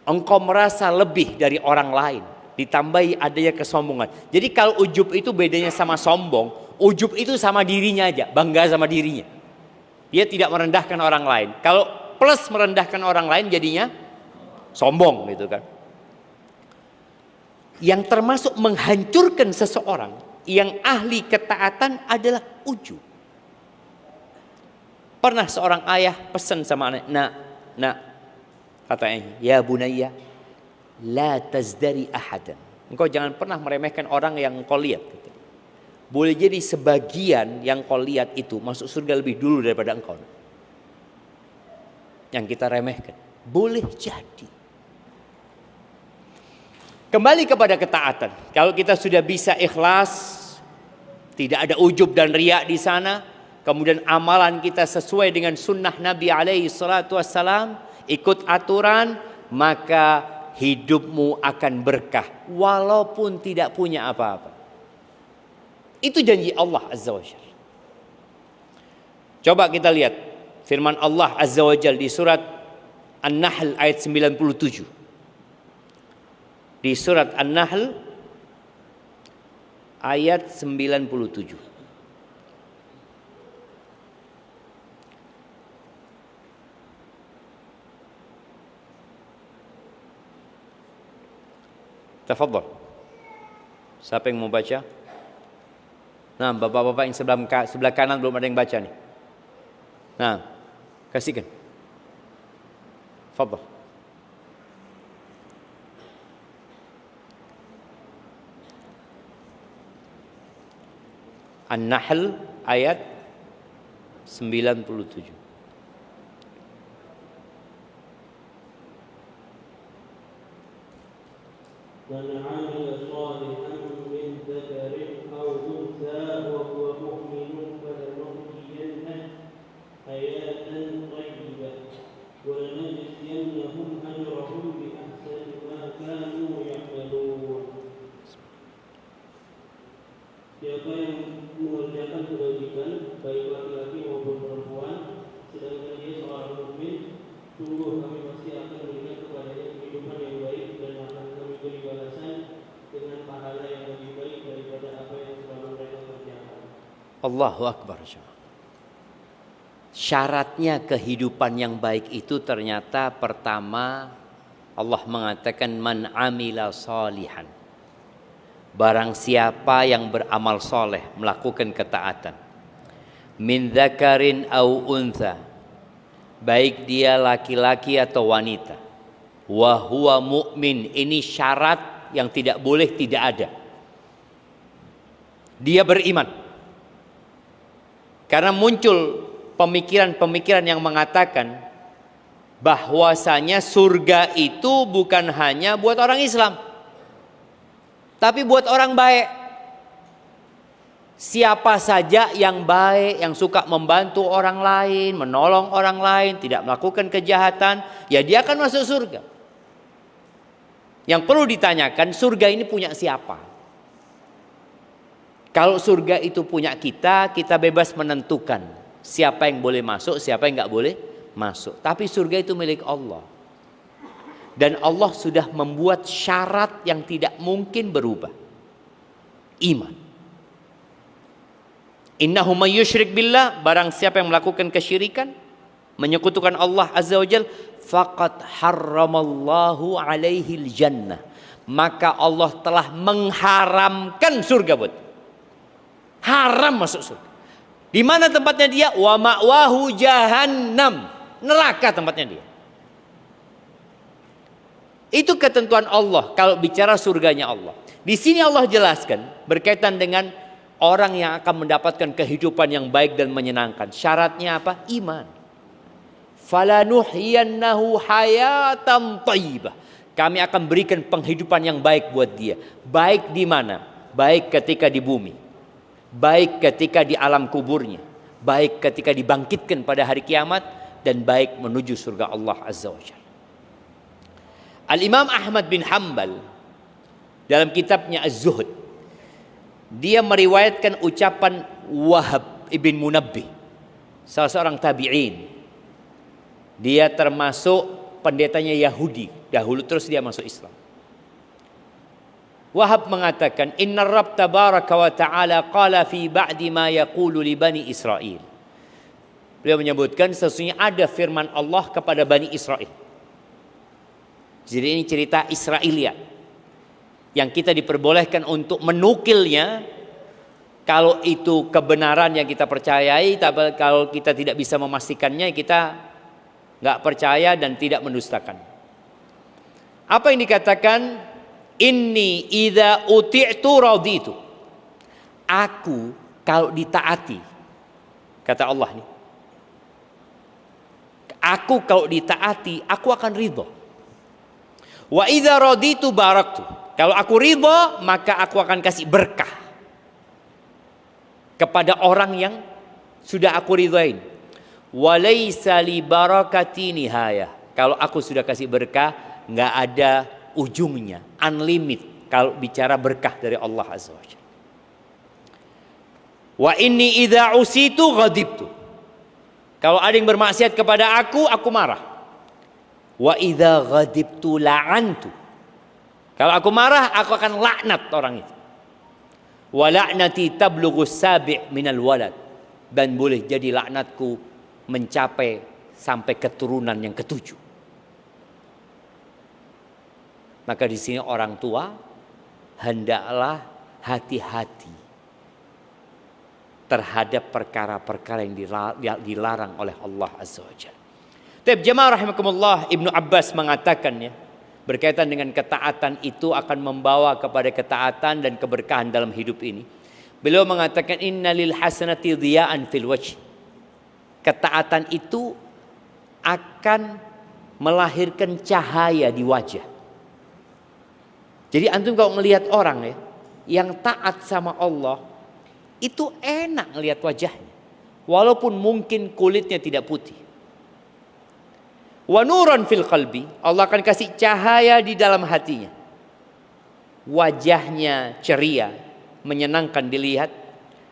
engkau merasa lebih dari orang lain, ditambahi adanya kesombongan. Jadi kalau ujub itu bedanya sama sombong, ujub itu sama dirinya aja, bangga sama dirinya. Dia tidak merendahkan orang lain. Kalau plus merendahkan orang lain jadinya sombong gitu kan. Yang termasuk menghancurkan seseorang yang ahli ketaatan adalah ujub. Pernah seorang ayah pesan sama anak, nak, katanya, ya bunayya, la tazdari ahadan. Engkau jangan pernah meremehkan orang yang engkau lihat. Boleh jadi sebagian yang kau lihat itu masuk surga lebih dulu daripada engkau. Yang kita remehkan. Boleh jadi. Kembali kepada ketaatan. Kalau kita sudah bisa ikhlas, tidak ada ujub dan riak di sana, kemudian amalan kita sesuai dengan sunnah Nabi alaihi salatu wassalam, ikut aturan, maka hidupmu akan berkah walaupun tidak punya apa-apa. Itu janji Allah Azza wa Jalla. Coba kita lihat firman Allah Azza wa Jalla di surat An-Nahl ayat 97. Di surat An-Nahl ayat 97. Tafadhal. Siapa yang mau baca? Nah, bapak-bapak yang sebelah kanan belum ada yang baca nih. Nah, kasihkan. Tafadhal. An-Nahl ayat 97. من عمل صالحا من ذكر أو أنثى وهو مؤمن فلنحيينه حياة طيبة ولنجزينهم أجرهم بأحسن ما كانوا يعملون. Siapa yang mengerjakan kebajikan baik laki-laki maupun perempuan, sedangkan dia seorang mukmin, sungguh kami pasti akan berikan kepadanya kehidupan yang baik dan akan kami beri balasan dengan pahala yang lebih baik daripada apa yang telah mereka kerjakan. Allahu Akbar. Syaratnya kehidupan yang baik itu ternyata pertama Allah mengatakan man amila salihan. Barang siapa yang beramal soleh, melakukan ketaatan. Min dzakarin au untha. Baik dia laki-laki atau wanita. Wa huwa mu'min. Ini syarat yang tidak boleh tidak ada. Dia beriman. Karena muncul pemikiran-pemikiran yang mengatakan bahwasanya surga itu bukan hanya buat orang Islam, tapi buat orang baik. Siapa saja yang baik, yang suka membantu orang lain, menolong orang lain, tidak melakukan kejahatan, ya dia akan masuk surga. Yang perlu ditanyakan, surga ini punya siapa? Kalau surga itu punya kita, kita bebas menentukan siapa yang boleh masuk, siapa yang nggak boleh masuk. Tapi surga itu milik Allah. Dan Allah sudah membuat syarat yang tidak mungkin berubah. Iman. Innahu may yusyrik billah, barang siapa yang melakukan kesyirikan, menyekutukan Allah Azza wa Jalla, faqad harramallahu alaihil jannah. Maka Allah telah mengharamkan surga buat. Haram masuk surga. Di mana tempatnya dia? Wa ma'wahu jahannam. Neraka tempatnya dia. Itu ketentuan Allah kalau bicara surganya Allah. Di sini Allah jelaskan berkaitan dengan orang yang akan mendapatkan kehidupan yang baik dan menyenangkan. Syaratnya apa? Iman. Falanuhyiyannahu hayatan thayyibah. Kami akan berikan penghidupan yang baik buat dia. Baik di mana? Baik ketika di bumi. Baik ketika di alam kuburnya, baik ketika dibangkitkan pada hari kiamat, dan baik menuju surga Allah Azza wa Jalla. Al-Imam Ahmad bin Hanbal dalam kitabnya Az-Zuhd, dia meriwayatkan ucapan Wahab ibn Munabbih, salah seorang tabi'in. Dia termasuk pendetanya Yahudi dahulu, terus dia masuk Islam. Wahab mengatakan, Inna Rabb tabaraka wa ta'ala qala fi ba'di ma yaqulu li Bani Israel. Beliau menyebutkan sesungguhnya ada firman Allah kepada Bani Israel. Jadi ini cerita Israiliyat yang kita diperbolehkan untuk menukilnya. Kalau itu kebenaran yang kita percayai, tapi kalau kita tidak bisa memastikannya, kita nggak percaya dan tidak mendustakan. Apa yang dikatakan? Inni idza uti'tu raditu. Aku kalau ditaati, kata Allah nih, aku kalau ditaati, aku akan ridho. Wa idza raditu baraktu. Kalau aku ridho, maka aku akan kasih berkah kepada orang yang sudah aku ridhoin. Walaysa li barakati nihayah. Kalau aku sudah kasih berkah, nggak ada ujungnya, unlimited kalau bicara berkah dari Allah Azza wa Jalla. Wa inni idza usitu ghadibtu. Kalau ada yang bermaksiat kepada aku marah. Wa idza ghadibtu la'antu. Kalau aku marah, aku akan laknat orang itu. Wa la'nati tablughu sabi' minal walad. Dan boleh jadi laknatku mencapai sampai keturunan yang ketujuh. Maka di sini orang tua hendaklah hati-hati terhadap perkara-perkara yang dilarang oleh Allah Azza wa Jalla. Tapi jemaah rahimakumullah, Ibnu Abbas mengatakannya berkaitan dengan ketaatan itu akan membawa kepada ketaatan dan keberkahan dalam hidup ini. Beliau mengatakan innalil hasanati dhiya'an fil wajh. Ketaatan itu akan melahirkan cahaya di wajah. Jadi antum kalau melihat orang ya yang taat sama Allah, itu enak melihat wajahnya, walaupun mungkin kulitnya tidak putih. Wa nuran fil qalbi, Allah akan kasih cahaya di dalam hatinya. Wajahnya ceria, menyenangkan dilihat,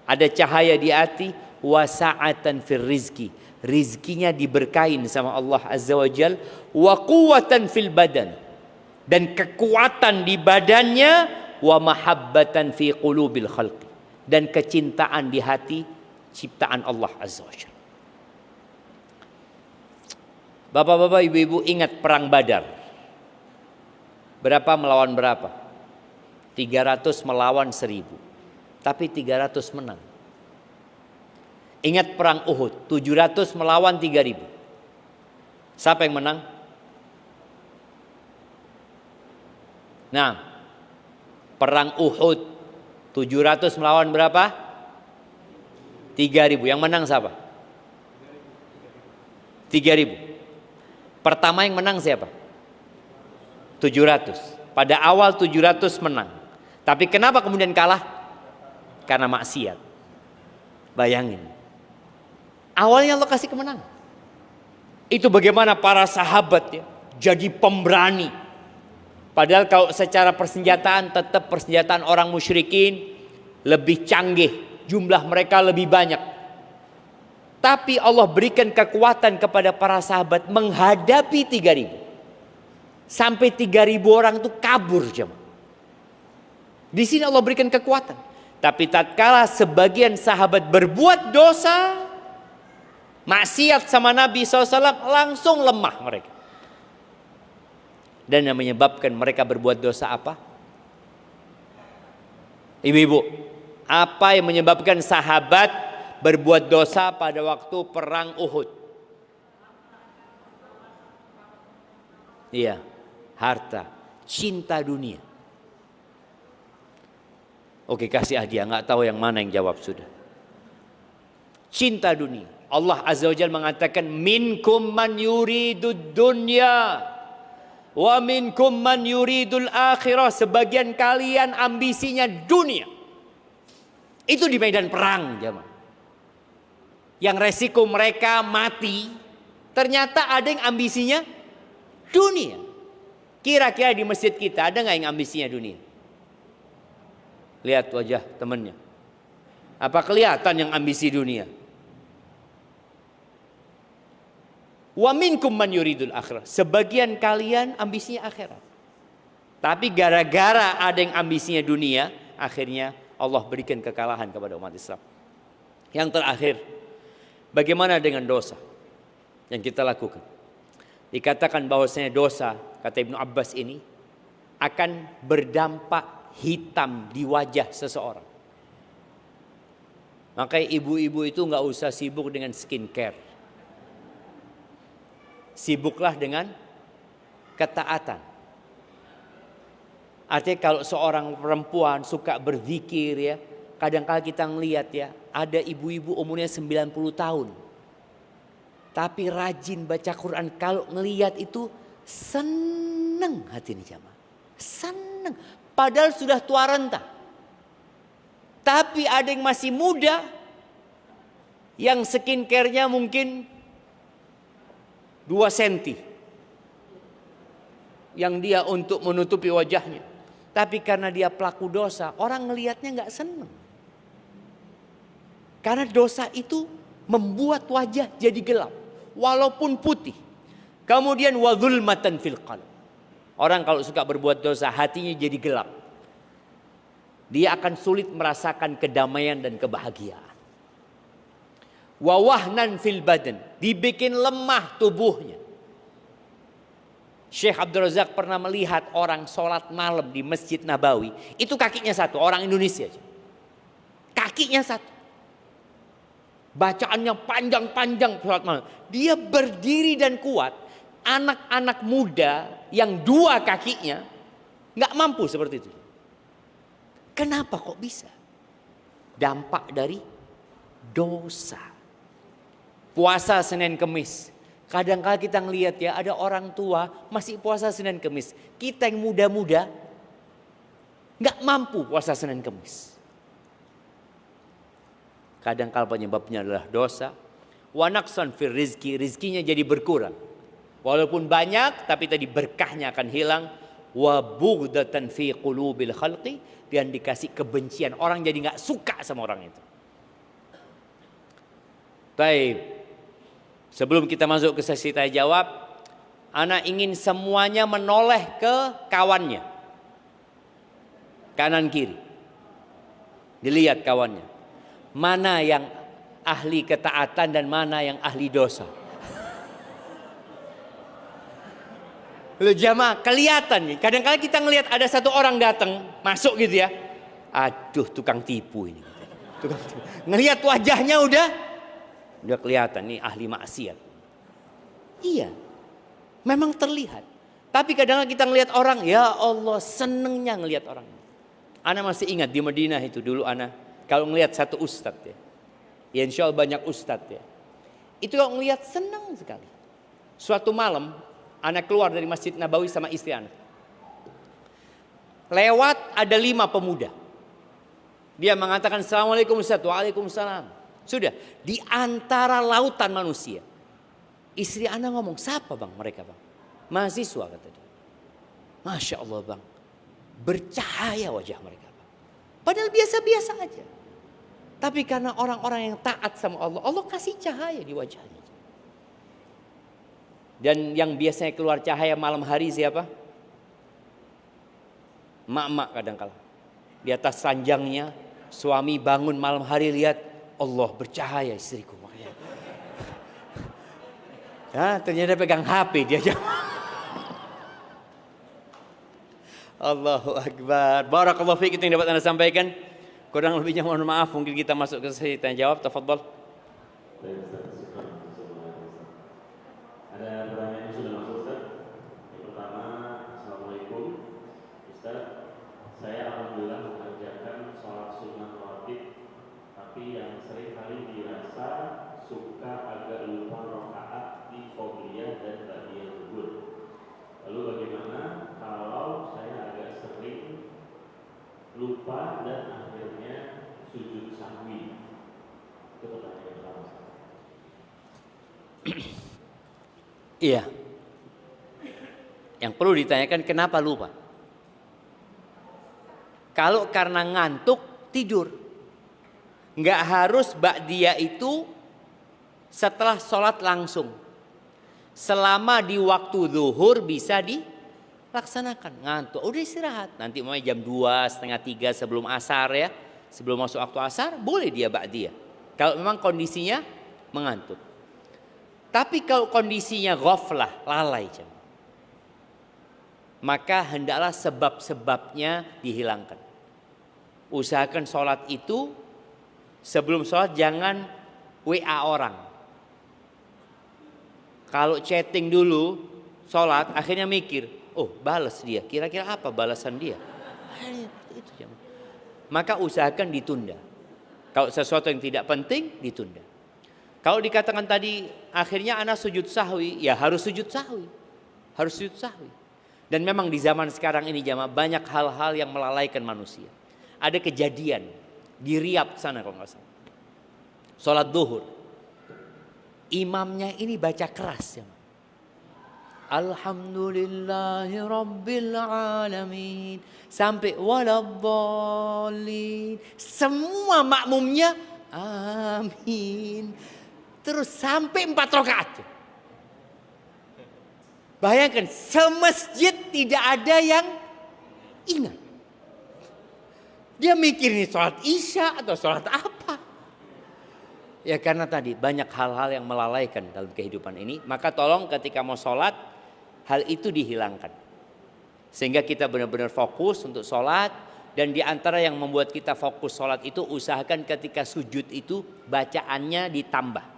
ada cahaya di hati. Wa sa'atan fil rizki, rizkinya diberkahin sama Allah Azza wa Jal. Wa quwwatan fil badan, dan kekuatan di badannya. Wa mahabbatan fi qulubil khalqi, dan kecintaan di hati ciptaan Allah Azza wa Jalla. Bapak-bapak, ibu-ibu, ingat perang Badar. Berapa melawan berapa? 300 melawan 1000. Tapi 300 menang. Ingat perang Uhud, 700 melawan 3000. Siapa yang menang? Nah, perang Uhud 700 melawan berapa? 3000. Yang menang siapa? 3000. Pertama yang menang siapa? 700. Pada awal 700 menang. Tapi kenapa kemudian kalah? Karena maksiat. Bayangin. Awalnya Allah kasih kemenangan. Itu bagaimana para sahabat ya, jadi pemberani. Padahal kalau secara persenjataan tetap persenjataan orang musyrikin lebih canggih. Jumlah mereka lebih banyak. Tapi Allah berikan kekuatan kepada para sahabat menghadapi 3000. Sampai 3000 orang itu kabur jemaah. Di sini Allah berikan kekuatan. Tapi tatkala sebagian sahabat berbuat dosa, maksiat sama Nabi SAW, langsung lemah mereka. Dan yang menyebabkan mereka berbuat dosa apa? Ibu-ibu, apa yang menyebabkan sahabat berbuat dosa pada waktu perang Uhud? Iya, harta, cinta dunia. Oke, kasih hadiah, nggak tahu yang mana yang jawab sudah. Cinta dunia. Allah Azza wa Jalla mengatakan minkum man yuridud dunya wa minkum man yuridul akhirah. Sebagian kalian ambisinya dunia. Itu di medan perang, jemaah. Yang resiko mereka mati, ternyata ada yang ambisinya dunia. Kira-kira di masjid kita ada nggak yang ambisinya dunia? Lihat wajah temannya. Apa kelihatan yang ambisi dunia? Wa minkum man yuridul akhirah. Sebagian kalian ambisinya akhirat. Tapi gara-gara ada yang ambisinya dunia, akhirnya Allah berikan kekalahan kepada umat Islam. Yang terakhir, bagaimana dengan dosa yang kita lakukan? Dikatakan bahwasanya dosa, kata Ibnu Abbas ini, akan berdampak hitam di wajah seseorang. Makanya ibu-ibu itu nggak usah sibuk dengan skincare. Sibuklah dengan ketaatan. Artinya kalau seorang perempuan suka berzikir ya, kadang-kala kita ngelihat ya, ada ibu-ibu umurnya 90 tahun. Tapi rajin baca Quran, kalau ngelihat itu seneng hati ini jamaah. Seneng. Padahal sudah tua renta. Tapi ada yang masih muda, yang skincare-nya mungkin 2 senti. Yang dia untuk menutupi wajahnya. Tapi karena dia pelaku dosa, orang ngelihatnya gak seneng. Karena dosa itu membuat wajah jadi gelap. Walaupun putih. Kemudian wa dzulmatan fil qalb. Orang kalau suka berbuat dosa, hatinya jadi gelap. Dia akan sulit merasakan kedamaian dan kebahagiaan. Wa wahnan fil badan. Dibikin lemah tubuhnya. Syekh Abdul Razak pernah melihat orang sholat malam di Masjid Nabawi. Itu kakinya satu, orang Indonesia. Kakinya satu. Bacaannya panjang-panjang sholat malam. Dia berdiri dan kuat. Anak-anak muda yang 2 kakinya nggak mampu seperti itu. Kenapa kok bisa? Dampak dari dosa. Puasa Senin Kemis. Kadang-kadang kita ngelihat ya, ada orang tua masih puasa Senin Kemis. Kita yang muda-muda nggak mampu puasa Senin Kemis. Kadang-kadang penyebabnya adalah dosa. Wa naqsan fir rizki, rizkinya jadi berkurang. Walaupun banyak, tapi tadi berkahnya akan hilang. Wa bughdatan fi qulubil khalqi, dan dikasih kebencian. Orang jadi nggak suka sama orang itu. Baik. Sebelum kita masuk ke sesi tanya jawab, ana ingin semuanya menoleh ke kawannya. Kanan kiri. Dilihat kawannya. Mana yang ahli ketaatan dan mana yang ahli dosa. Lu jamaah kelihatan nih. Kadang-kadang kita ngelihat ada satu orang datang masuk gitu ya. Aduh, tukang tipu ini. Tukang tipu. Ngelihat wajahnya udah kelihatan nih ahli maksiat. Iya, memang terlihat. Tapi kadang-kadang kita ngelihat orang, ya Allah senengnya ngelihat orang. Ana masih ingat di Madinah itu dulu ana kalau ngelihat satu ustadz ya. Ya insya Allah banyak ustadz ya. Itu kalau ngelihat senang sekali. Suatu malam ana keluar dari Masjid Nabawi sama istri ana. Lewat ada 5 pemuda. Dia mengatakan Assalamualaikum Ustaz. Waalaikumsalam. Sudah di antara lautan manusia. Istri ana ngomong, siapa bang mereka bang? Mahasiswa kata dia. Masya Allah bang. Bercahaya wajah mereka bang. Padahal biasa-biasa aja. Tapi karena orang-orang yang taat sama Allah, Allah kasih cahaya di wajahnya. Dan yang biasanya keluar cahaya malam hari siapa? Mak-mak kadang-kala. Di atas sanjangnya, suami bangun malam hari lihat Allah bercahaya istriku. Makanya. Nah, ternyata pegang HP dia. Allahu Akbar. Barakallahu fiik, itu yang dapat Anda sampaikan. Kurang lebihnya mohon maaf, mungkin kita masuk ke sesi tanya jawab. Tafadhol. Ada pertanyaan yang sudah masuk Ustaz. Yang pertama, Assalamualaikum Ustaz. Saya alhamdulillah mengerjakan sholat sunnah rawatib, tapi yang sering kali dirasa suka agak lupa rakaat di qobliyah dan ba'diyah zuhur. Lalu bagaimana kalau saya agak sering lupa dan akhirnya sujud sahwi? Itu pertanyaan pertama. Iya. Yang perlu ditanyakan kenapa lupa? Kalau karena ngantuk tidur. Nggak harus ba'diyah itu setelah sholat langsung. Selama di waktu zuhur bisa dilaksanakan. Ngantuk, udah istirahat. Nanti mulai jam 2, setengah 3 sebelum asar ya. Sebelum masuk waktu asar boleh dia ba'diyah. Kalau memang kondisinya mengantuk. Tapi kalau kondisinya ghaflah, lalai, maka hendaklah sebab-sebabnya dihilangkan. Usahakan sholat itu sebelum sholat jangan WA orang. Kalau chatting dulu sholat akhirnya mikir, oh balas dia, kira-kira apa balasan dia? Itu, maka usahakan ditunda. Kalau sesuatu yang tidak penting ditunda. Kalau dikatakan tadi akhirnya anak sujud sahwi, ya harus sujud sahwi. Harus sujud sahwi. Dan memang di zaman sekarang ini jamaah banyak hal-hal yang melalaikan manusia. Ada kejadian di Riyadh sana kalau nggak salah. Sholat duhur. Imamnya ini baca keras ya. Alhamdulillahi Rabbil Alamin. Sampai waladhdallin. Semua makmumnya amin. Terus sampai 4 rakaat. Bayangkan semasjid tidak ada yang ingat. Dia mikir ini sholat isya atau sholat apa. Ya karena tadi banyak hal-hal yang melalaikan dalam kehidupan ini. Maka tolong ketika mau sholat hal itu dihilangkan. Sehingga kita benar-benar fokus untuk sholat. Dan di antara yang membuat kita fokus sholat itu usahakan ketika sujud itu bacaannya ditambah.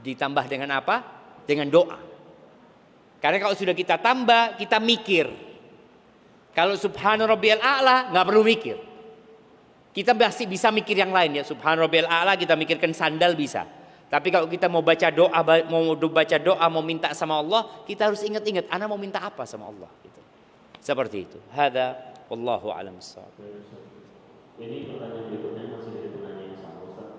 Ditambah dengan apa? Dengan doa. Karena kalau sudah kita tambah, kita mikir. Kalau subhana rabbiyal a'la, nggak perlu mikir. Kita masih bisa mikir yang lain ya. Subhana rabbiyal a'la kita mikirkan sandal bisa. Tapi kalau kita mau baca doa, mau minta sama Allah, kita harus ingat-ingat, ana mau minta apa sama Allah. Gitu. Seperti itu. Hada wallahu a'lam bissawab. Ini pertanyaan berikutnya masih dari penanya yang sama Ustaz.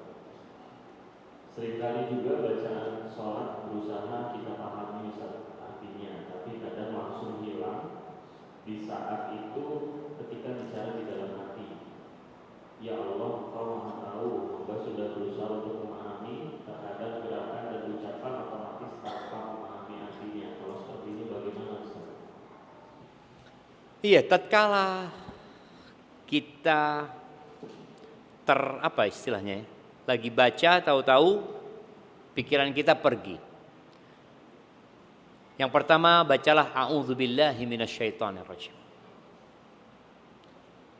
Seringkali juga bacaan sholat berusaha kita pahami Ustaz artinya, tapi kadang langsung hilang di saat itu ketika bicara di dalam hati. Ya Allah, Engkau Maha Tahu, hamba sudah berusaha untuk memahami, terkadang gerakan dan ucapan otomatis tanpa memahami artinya. Kalau seperti ini bagaimana Ustaz? Iya, tatkala kita apa istilahnya ya? Lagi baca tahu-tahu pikiran kita pergi. Yang pertama, bacalah a'udzubillahi minasyaitonirrajim.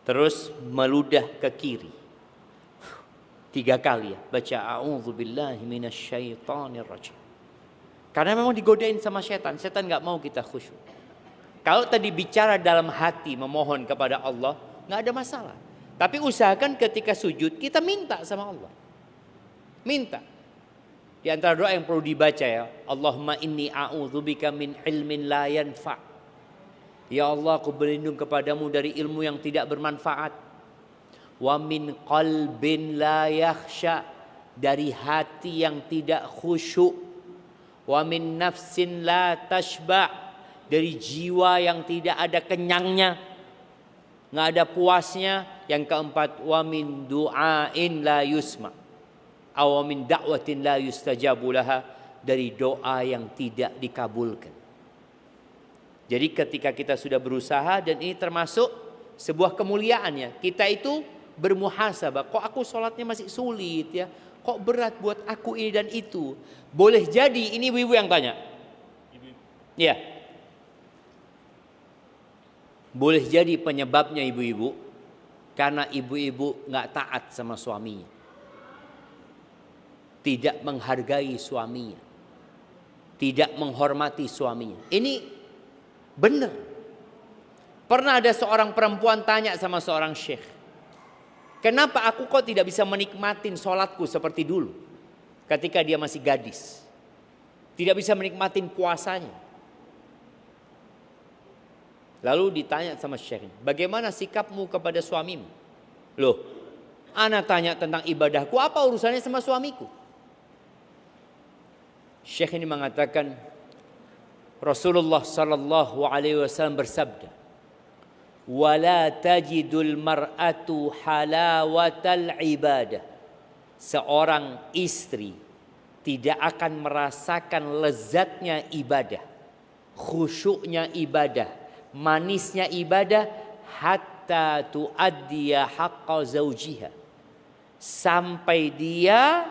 Terus meludah ke kiri 3 kali ya, baca a'udzubillahi minasyaitonirrajim. Karena memang digodain sama setan nggak mau kita khusyuk. Kalau tadi bicara dalam hati memohon kepada Allah, nggak ada masalah. Tapi usahakan ketika sujud kita minta sama Allah. Minta. Di antara doa yang perlu dibaca ya, Allahumma inni a'udzubika min ilmin la yanfa'. Ya Allah, aku berlindung kepadamu dari ilmu yang tidak bermanfaat. Wa min qalbin la yakhsha, dari hati yang tidak khusyuk. Wa min nafsin la tashba', dari jiwa yang tidak ada kenyangnya, nggak ada puasnya. Yang keempat, wa min du'ain la yusma', aw min da'watin la yustajabu laha, dari doa yang tidak dikabulkan. Jadi ketika kita sudah berusaha, dan ini termasuk sebuah kemuliaannya, kita itu bermuhasabah, kok aku sholatnya masih sulit ya, kok berat buat aku ini dan itu. Boleh jadi ini ibu-ibu yang tanya. Ya. Boleh jadi penyebabnya ibu-ibu karena ibu-ibu nggak taat sama suaminya, tidak menghargai suaminya, tidak menghormati suaminya. Ini benar. Pernah ada seorang perempuan tanya sama seorang syekh, kenapa aku kok tidak bisa menikmatin sholatku seperti dulu ketika dia masih gadis, tidak bisa menikmatin puasanya. Lalu ditanya sama syekh, bagaimana sikapmu kepada suamimu? Loh, ana tanya tentang ibadahku, apa urusannya sama suamiku? Syekh ini mengatakan, Rasulullah sallallahu alaihi wasallam bersabda, "Wala tajidul mar'atu halawatal ibadah." Seorang istri tidak akan merasakan lezatnya ibadah, khusyuknya ibadah, manisnya ibadah, hatta tuaddiya haqqa zaujiha, sampai dia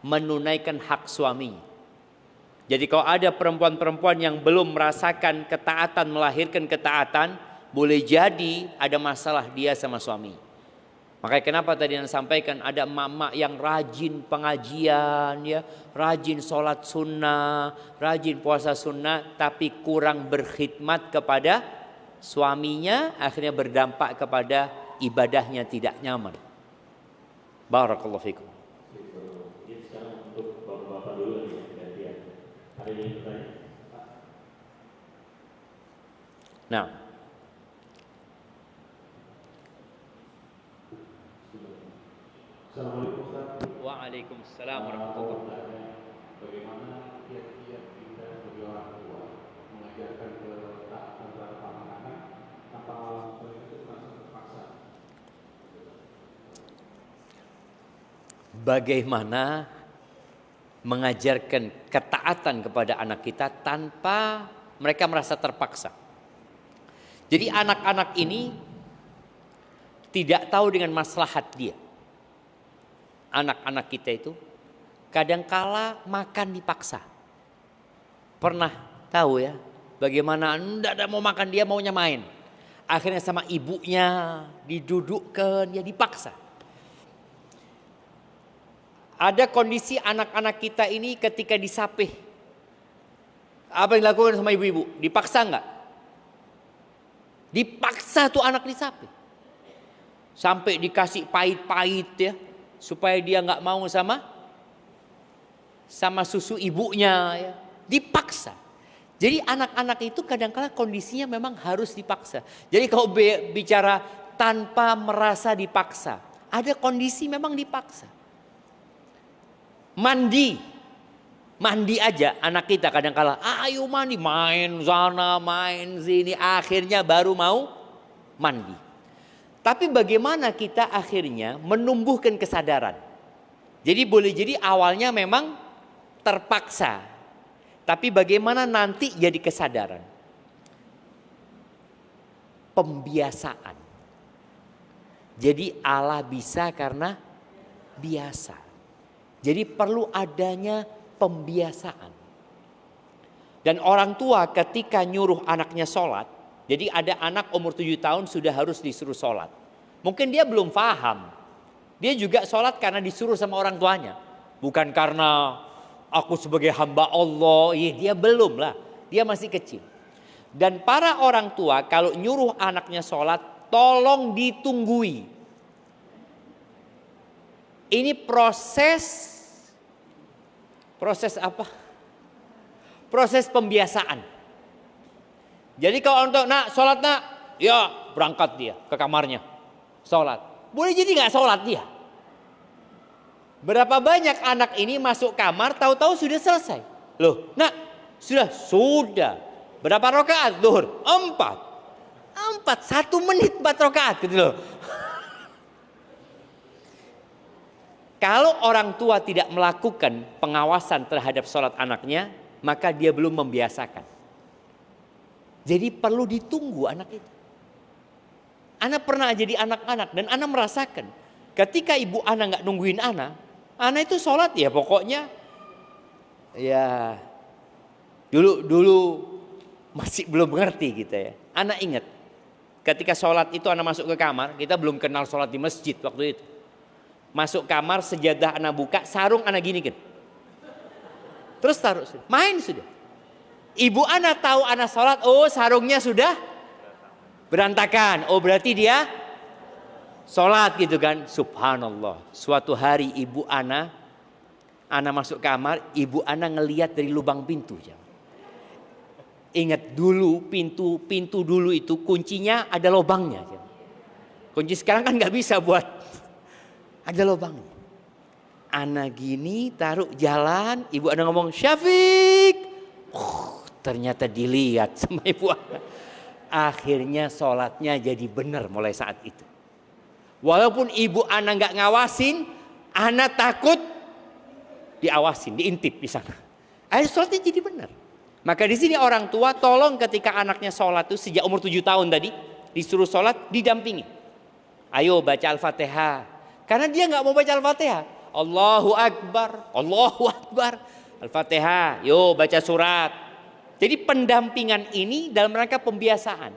menunaikan hak suaminya. Jadi kalau ada perempuan-perempuan yang belum merasakan ketaatan, melahirkan ketaatan, boleh jadi ada masalah dia sama suami. Makanya kenapa tadi yang sampaikan ada emak-emak yang rajin pengajian ya, rajin sholat sunnah, rajin puasa sunnah, tapi kurang berkhidmat kepada suaminya, akhirnya berdampak kepada ibadahnya tidak nyaman. Barakallahu fikum. Sekarang untuk bapak-bapak dulu ya. Ada yang bertanya? Nah, Assalamualaikum Ustaz. Waalaikumsalam warahmatullahi wabarakatuh. Bagaimana kiat-kiat kita sebagai orang tua mengajarkan ketaatan terhadap anak-anak tanpa mereka itu merasa terpaksa? Bagaimana mengajarkan ketaatan kepada anak kita tanpa mereka merasa terpaksa. Jadi anak-anak ini tidak tahu dengan maslahat dia. Anak-anak kita itu kadangkala makan dipaksa. Pernah tahu ya bagaimana enggak ada mau makan, dia maunya main. Akhirnya sama ibunya didudukkan, ya dipaksa. Ada kondisi anak-anak kita ini ketika disapih, apa yang dilakukan sama ibu-ibu? Dipaksa enggak? Dipaksa tuh anak disapih. Sampai dikasih pahit-pahit ya, supaya dia nggak mau sama susu ibunya ya. Dipaksa. Jadi anak-anak itu kadang-kala kondisinya memang harus dipaksa. Jadi kalau bicara tanpa merasa dipaksa, ada kondisi memang dipaksa. Mandi aja anak kita kadang-kala, ayo mandi, main sana main sini, akhirnya baru mau mandi. Tapi bagaimana kita akhirnya menumbuhkan kesadaran. Jadi boleh jadi awalnya memang terpaksa, tapi bagaimana nanti jadi kesadaran. Pembiasaan. Jadi Allah bisa karena biasa. Jadi perlu adanya pembiasaan. Dan orang tua ketika nyuruh anaknya sholat, jadi ada anak umur 7 tahun sudah harus disuruh sholat. Mungkin dia belum paham. Dia juga sholat karena disuruh sama orang tuanya. Bukan karena aku sebagai hamba Allah. Dia belum lah. Dia masih kecil. Dan para orang tua kalau nyuruh anaknya sholat, tolong ditunggui. Ini proses apa? Proses pembiasaan. Jadi kalau untuk nak sholat nak, ya berangkat dia ke kamarnya sholat. Boleh jadi nggak sholat dia. Berapa banyak anak ini masuk kamar tahu-tahu sudah selesai. Loh, nak sudah. Berapa rakaat zuhur? 4, 1 menit 4 rakaat gitu loh. Kalau orang tua tidak melakukan pengawasan terhadap sholat anaknya, maka dia belum membiasakan. Jadi perlu ditunggu anak itu. Anak pernah jadi anak-anak dan anak merasakan ketika ibu anak nggak nungguin anak itu sholat ya pokoknya ya dulu masih belum ngerti gitu ya. Anak ingat ketika sholat itu anak masuk ke kamar, kita belum kenal sholat di masjid waktu itu. Masuk kamar, sejadah anak buka, sarung anak gini kan. Terus taruh, main sudah. Ibu anak tahu anak sholat, oh sarungnya sudah berantakan. Oh berarti dia sholat gitu kan. Subhanallah. Suatu hari ibu anak masuk kamar, ibu anak ngelihat dari lubang pintu. Ingat dulu pintu dulu itu kuncinya ada lubangnya. Kunci sekarang kan nggak bisa buat ada lubangnya. Anak gini taruh jalan, ibu anak ngomong Syafiq. Ternyata dilihat sama ibu anak. Akhirnya sholatnya jadi benar mulai saat itu. Walaupun ibu anak nggak ngawasin, anak takut diawasin, diintip di sana. Akhirnya sholatnya jadi benar. Maka di sini orang tua tolong ketika anaknya sholat itu sejak umur 7 tahun tadi disuruh sholat didampingi. Ayo baca Al-Fatihah. Karena dia nggak mau baca Al-Fatihah. Allahu Akbar, Allahu Akbar. Al-Fatihah, yo baca surat. Jadi pendampingan ini dalam rangka pembiasaan.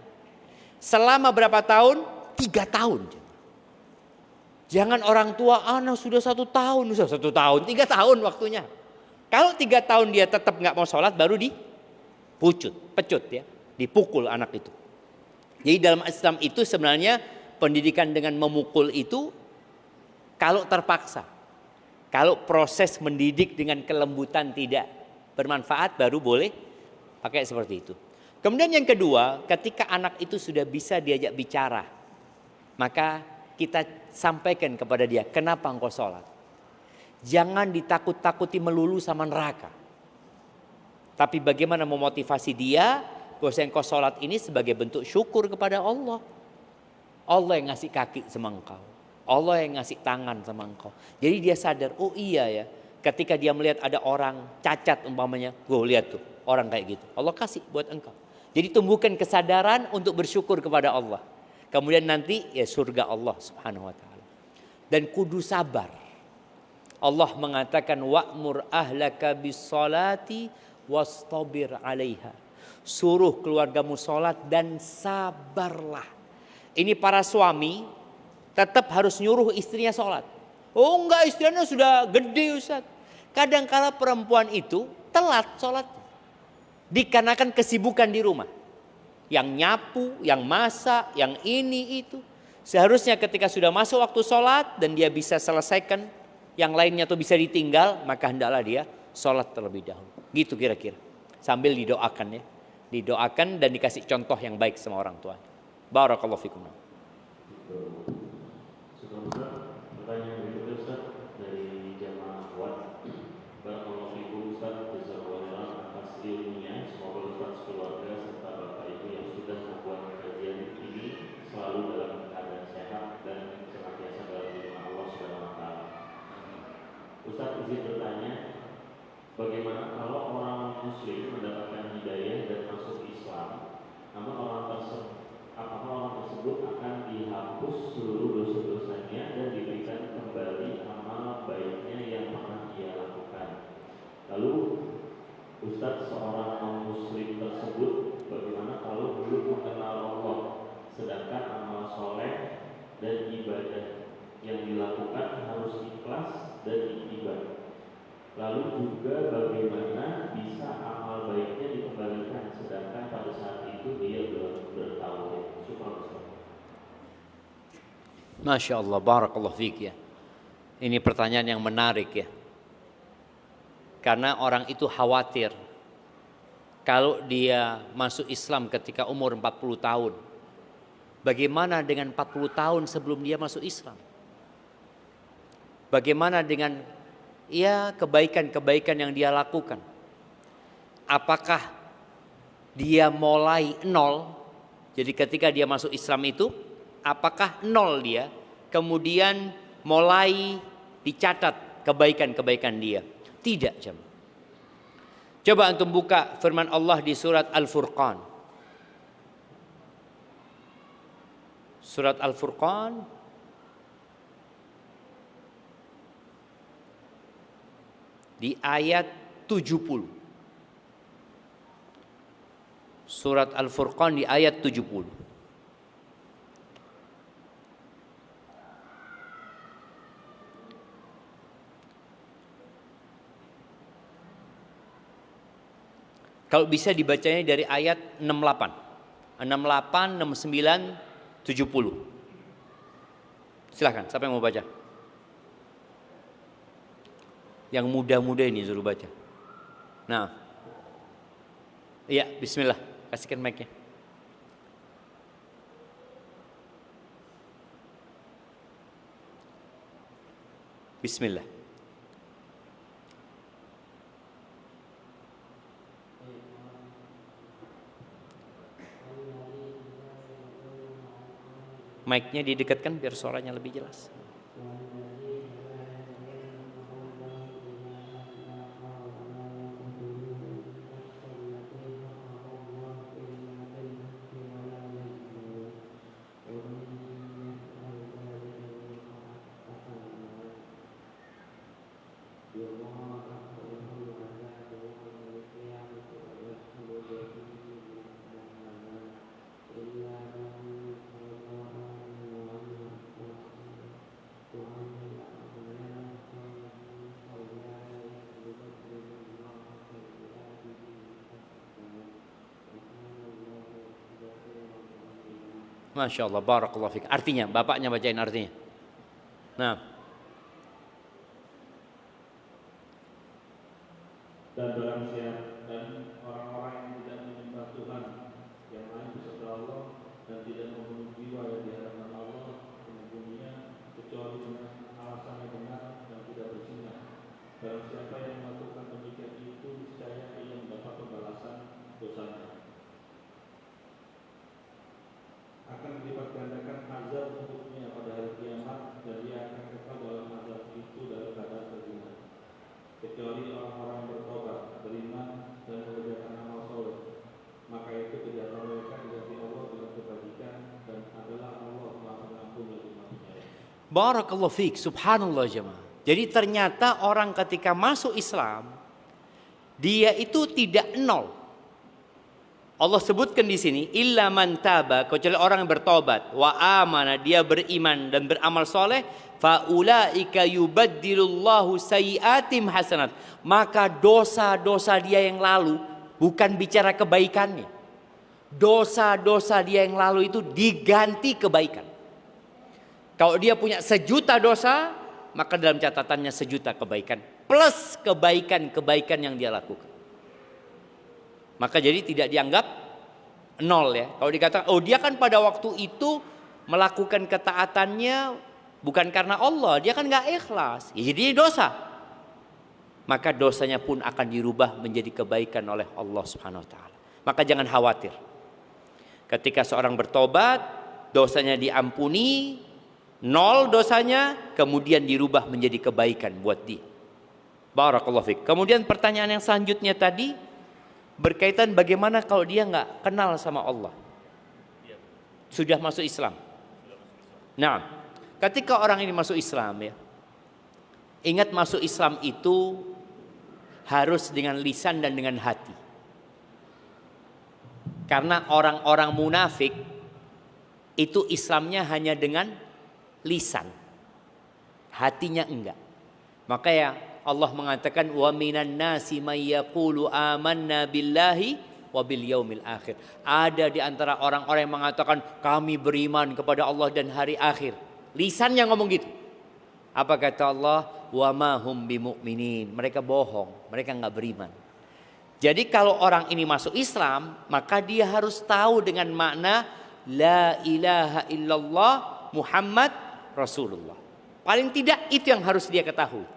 Selama berapa tahun? 3 tahun. Jangan orang tua, anak sudah 1 tahun, 3 tahun waktunya. Kalau 3 tahun dia tetap nggak mau sholat, baru pecut ya, dipukul anak itu. Jadi dalam Islam itu sebenarnya pendidikan dengan memukul itu kalau terpaksa. Kalau proses mendidik dengan kelembutan tidak bermanfaat baru boleh pakai seperti itu. Kemudian yang kedua, ketika anak itu sudah bisa diajak bicara, maka kita sampaikan kepada dia, kenapa engkau sholat? Jangan ditakut-takuti melulu sama neraka. Tapi bagaimana memotivasi dia bahwa engkau sholat ini sebagai bentuk syukur kepada Allah. Allah yang ngasih kaki sama engkau. Allah yang ngasih tangan sama engkau. Jadi dia sadar, oh iya ya. Ketika dia melihat ada orang cacat umpamanya, gue lihat tuh orang kayak gitu. Allah kasih buat engkau. Jadi tumbuhkan kesadaran untuk bersyukur kepada Allah. Kemudian nanti ya surga Allah Subhanahu wa taala. Dan kudu sabar. Allah mengatakan wa'mur ahlaka bis-shalati wastabir 'alaiha. Suruh keluargamu salat dan sabarlah. Ini para suami tetap harus nyuruh istrinya sholat. Oh enggak, istrinya sudah gede Ustaz. Kadang-kala perempuan itu telat sholat. Dikarenakan kesibukan di rumah. Yang nyapu, yang masak, yang ini itu. Seharusnya ketika sudah masuk waktu sholat dan dia bisa selesaikan yang lainnya atau bisa ditinggal, maka hendaklah dia sholat terlebih dahulu. Gitu kira-kira. Sambil didoakan ya. Didoakan dan dikasih contoh yang baik sama orang tua. Barakallahu fikum. Pertanyaan berikutnya Ustaz dari jamaah Kuat. Barakallahu fikum Ustaz, jazakallahu atas ilmunya. Semoga Ustaz keluarga serta Bapak Ibu yang sudah membuat kajian ini selalu dalam keadaan sehat dan senantiasa dalam lindungan Allah Subhanahu wa taala. Ustaz izin bertanya, bagaimana kalau orang muslim mendapatkan hidayah dan masuk Islam, namun apakah orang tersebut akan dihapus seluruh dosa-dosanya dan diberikan kembali amal baiknya yang pernah ia lakukan? Lalu Ustadz seorang non yang dilakukan harus ikhlas dan ittiba. Lalu juga bagaimana bisa amal baiknya dikembalikan sedangkan pada saat itu dia belum bertauhid. Subhanallah. Masya Allah, barakallah fiik ya. Ini pertanyaan yang menarik ya. Karena orang itu khawatir kalau dia masuk Islam ketika umur 40 tahun. Bagaimana dengan 40 tahun sebelum dia masuk Islam? Bagaimana dengan kebaikan-kebaikan yang dia lakukan? Apakah dia mulai nol? Jadi ketika dia masuk Islam itu, apakah nol dia? Kemudian mulai dicatat kebaikan-kebaikan dia? Tidak, jemaah. Coba antum buka firman Allah di surat Al-Furqan. Surat Al-Furqan di ayat 70. Surat Al-Furqan di ayat 70. Kalau bisa dibacanya dari ayat 68. 68, 69, 70. Silahkan, siapa yang mau baca? Yang muda-muda ini suruh baca. Nah. Iya, bismillah. Kasihkan mic-nya. Bismillah. Mic-nya didekatkan biar suaranya lebih jelas. Masya Allah, barakallahu fiik. Artinya, bapaknya bacain artinya. Nah. Dan barang siapa dan orang-orang yang tidak menyembah Tuhan yang lain beserta Allah dan tidak membunuh jiwa yang di hadapan Allah membunuhnya kecuali dengan alasan yang benar dan tidak berzina. Barang siapa yang melakukan demikian itu niscaya ia mendapat pembalasan dosanya. Akan dilipat gandakan azab untuknya pada hari kiamat dan dia akan kekal dalam azab itu dalam keadaan terhina. Kecuali orang-orang yang bertobat, beriman dan mengerjakan amal soleh, maka itu kejahatan mereka di hati Allah dengan kebajikan dan adalah Allah Maha Pengampun lagi Maha Penyayang. Barakallahu fiik, subhanallah jemaah. Jadi ternyata orang ketika masuk Islam, dia itu tidak nol. Allah sebutkan di sini, illa man taba, kecuali orang yang bertobat, wa amana, dia beriman dan beramal soleh, fa ulaika yubaddilullahu sayyiatim hasanat. Maka dosa-dosa dia yang lalu, bukan bicara kebaikannya. Dosa-dosa dia yang lalu itu diganti kebaikan. Kalau dia punya 1.000.000 dosa, maka dalam catatannya 1.000.000 kebaikan plus kebaikan-kebaikan yang dia lakukan. Maka jadi tidak dianggap nol ya. Kalau dikatakan, oh dia kan pada waktu itu melakukan ketaatannya bukan karena Allah, dia kan nggak ikhlas, ya jadi dosa. Maka dosanya pun akan dirubah menjadi kebaikan oleh Allah Subhanahu Wa Taala. Maka jangan khawatir. Ketika seorang bertobat, dosanya diampuni, nol dosanya, kemudian dirubah menjadi kebaikan buat dia. Barakallahu fiik. Kemudian pertanyaan yang selanjutnya tadi berkaitan bagaimana kalau dia nggak kenal sama Allah, sudah masuk Islam. Nah, ketika orang ini masuk Islam ya, ingat masuk Islam itu harus dengan lisan dan dengan hati. Karena orang-orang munafik itu Islamnya hanya dengan lisan. hatinya enggak. Maka ya Allah mengatakan wa minan nasi may yaqulu amanna billahi wa bil yaumil akhir. Ada di antara orang-orang yang mengatakan kami beriman kepada Allah dan hari akhir. Lisannya ngomong gitu. Apa kata Allah? Wa ma hum bimu'minin. Mereka bohong, mereka enggak beriman. Jadi kalau orang ini masuk Islam, maka dia harus tahu dengan makna la ilaha illallah Muhammad Rasulullah. Paling tidak itu yang harus dia ketahui.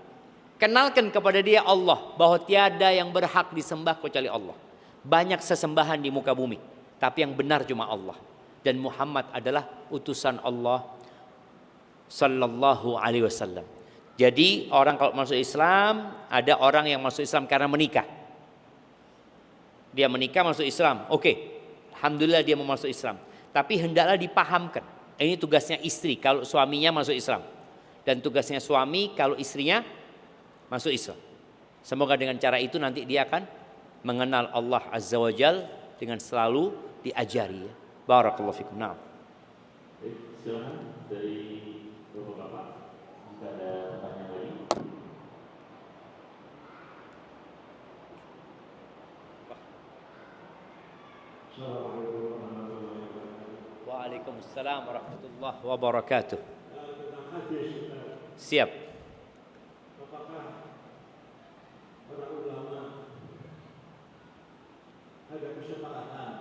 Kenalkan kepada dia Allah, bahwa tiada yang berhak disembah kecuali Allah. Banyak sesembahan di muka bumi, tapi yang benar cuma Allah. Dan Muhammad adalah utusan Allah sallallahu alaihi wasallam. Jadi orang kalau masuk Islam, ada orang yang masuk Islam karena menikah. Dia menikah masuk Islam, oke, alhamdulillah dia mau masuk Islam. Tapi hendaklah dipahamkan, ini tugasnya istri kalau suaminya masuk Islam. Dan tugasnya suami kalau istrinya masuk Islam. Semoga dengan cara itu nanti dia akan mengenal Allah Azza wa Jal dengan selalu diajari. Barakallahu fikum. Naam. Silakan dari Bapak-bapak, jika ada pertanyaan lagi. Assalamualaikum warahmatullahi wabarakatuh. Waalaikumsalam warahmatullahi wabarakatuh. Siap. Apakah para ulama ada kesepakatan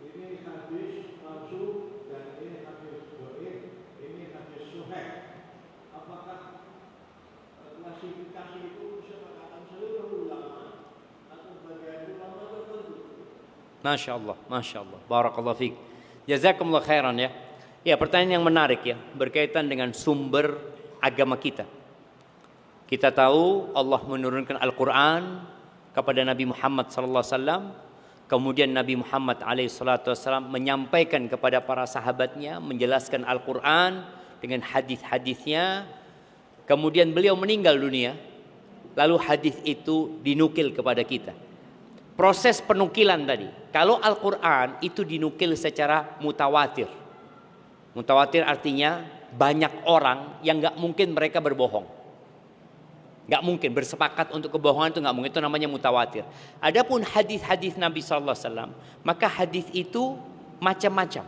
ini hadis palsu dan ini hadis dhaif, ini hadis sahih? Apakah klasifikasi itu kesepakatan seluruh ulama atau bagian ulama tertentu? Masya Allah, Masya Allah. Barakallahu fiik. Jazakumullah khairan ya. Ya, pertanyaan yang menarik ya, berkaitan dengan sumber agama kita. Kita tahu Allah menurunkan Al-Quran kepada Nabi Muhammad SAW. Kemudian Nabi Muhammad SAW menyampaikan kepada para sahabatnya, menjelaskan Al-Quran dengan hadis-hadisnya. Kemudian beliau meninggal dunia, lalu hadis itu dinukil kepada kita. Proses penukilan tadi, kalau Al-Quran itu dinukil secara mutawatir. Mutawatir artinya banyak orang yang gak mungkin mereka berbohong. Gak mungkin, bersepakat untuk kebohongan itu gak mungkin, itu namanya mutawatir. Adapun hadis-hadis Nabi SAW, maka hadis itu macam-macam.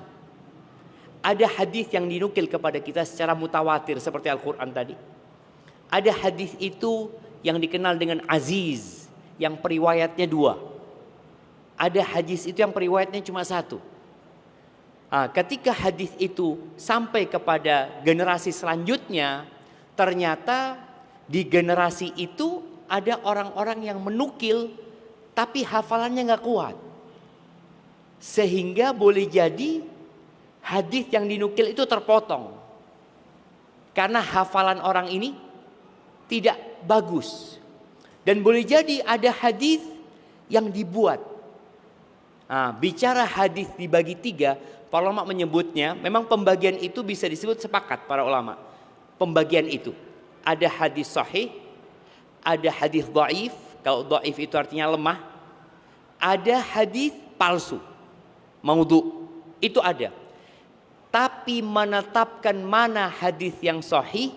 Ada hadis yang dinukil kepada kita secara mutawatir seperti Al-Quran tadi. Ada hadis itu yang dikenal dengan aziz, yang periwayatnya 2. Ada hadis itu yang periwayatnya cuma 1. Ketika hadis itu sampai kepada generasi selanjutnya, ternyata di generasi itu ada orang-orang yang menukil tapi hafalannya nggak kuat, sehingga boleh jadi hadis yang dinukil itu terpotong karena hafalan orang ini tidak bagus. Dan boleh jadi ada hadis yang dibuat. Bicara hadis dibagi 3, para ulama menyebutnya, memang pembagian itu bisa disebut sepakat para ulama. Pembagian itu ada hadis sahih, ada hadis dhaif. Kalau dhaif itu artinya lemah. Ada hadis palsu, maudhu, itu ada. Tapi menetapkan mana hadis yang sahih,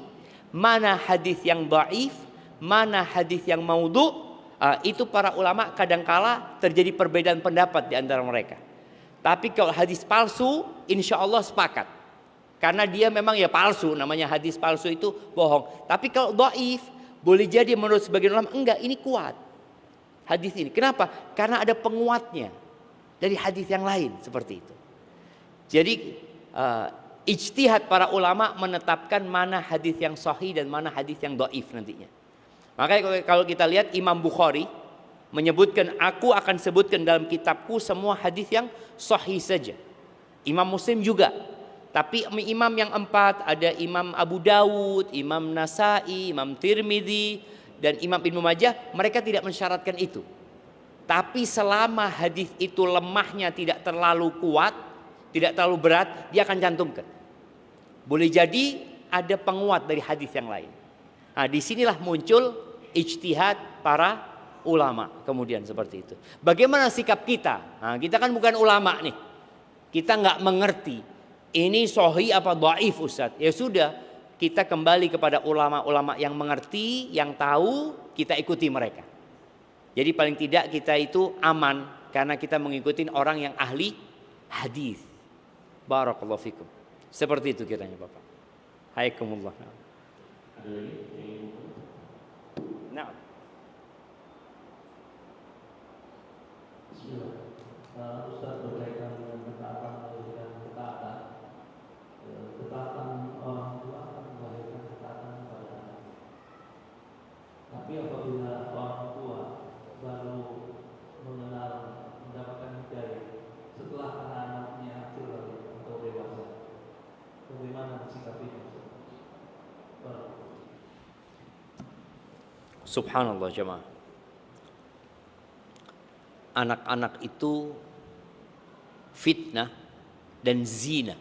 mana hadis yang dhaif, mana hadis yang maudhu, itu para ulama kadangkala terjadi perbedaan pendapat di antara mereka. Tapi kalau hadis palsu, insya Allah sepakat. Karena dia memang ya palsu, namanya hadis palsu itu bohong. Tapi kalau dhaif, boleh jadi menurut sebagian ulama, enggak, ini kuat hadis ini. Kenapa? Karena ada penguatnya dari hadis yang lain, seperti itu. Jadi ijtihad para ulama menetapkan mana hadis yang sahih dan mana hadis yang dhaif nantinya. Makanya kalau kita lihat Imam Bukhari menyebutkan, aku akan sebutkan dalam kitabku semua hadis yang sahih saja. Imam Muslim juga. Tapi imam yang 4, ada Imam Abu Dawud, Imam Nasai, Imam Tirmidzi, dan Imam Ibnu Majah, mereka tidak mensyaratkan itu. Tapi selama hadis itu lemahnya tidak terlalu kuat, tidak terlalu berat, dia akan cantumkan. Boleh jadi ada penguat dari hadis yang lain. Disinilah muncul ijtihad para ulama kemudian seperti itu. Bagaimana sikap kita? Kita kan bukan ulama nih. Kita nggak mengerti ini sahih apa dhaif, Ustaz. Ya sudah, kita kembali kepada ulama-ulama yang mengerti, yang tahu, kita ikuti mereka. Jadi paling tidak kita itu aman karena kita mengikuti orang yang ahli hadis. Barakallahu fikum. Seperti itu kiranya Bapak. Haikumullah. Ada lagi? Nah. Bismillah. Ustaz berkaitan dengan ketaatan melahirkan ketaatan. Ketaatan orang tua akan melahirkan ketaatan pada anak. Tapi apabila orang tua baru mengenal, mendapatkan hidayah setelah anak-anaknya akil atau dewasa, bagaimana sikapinya? Subhanallah jemaah. Anak-anak itu fitnah dan zina.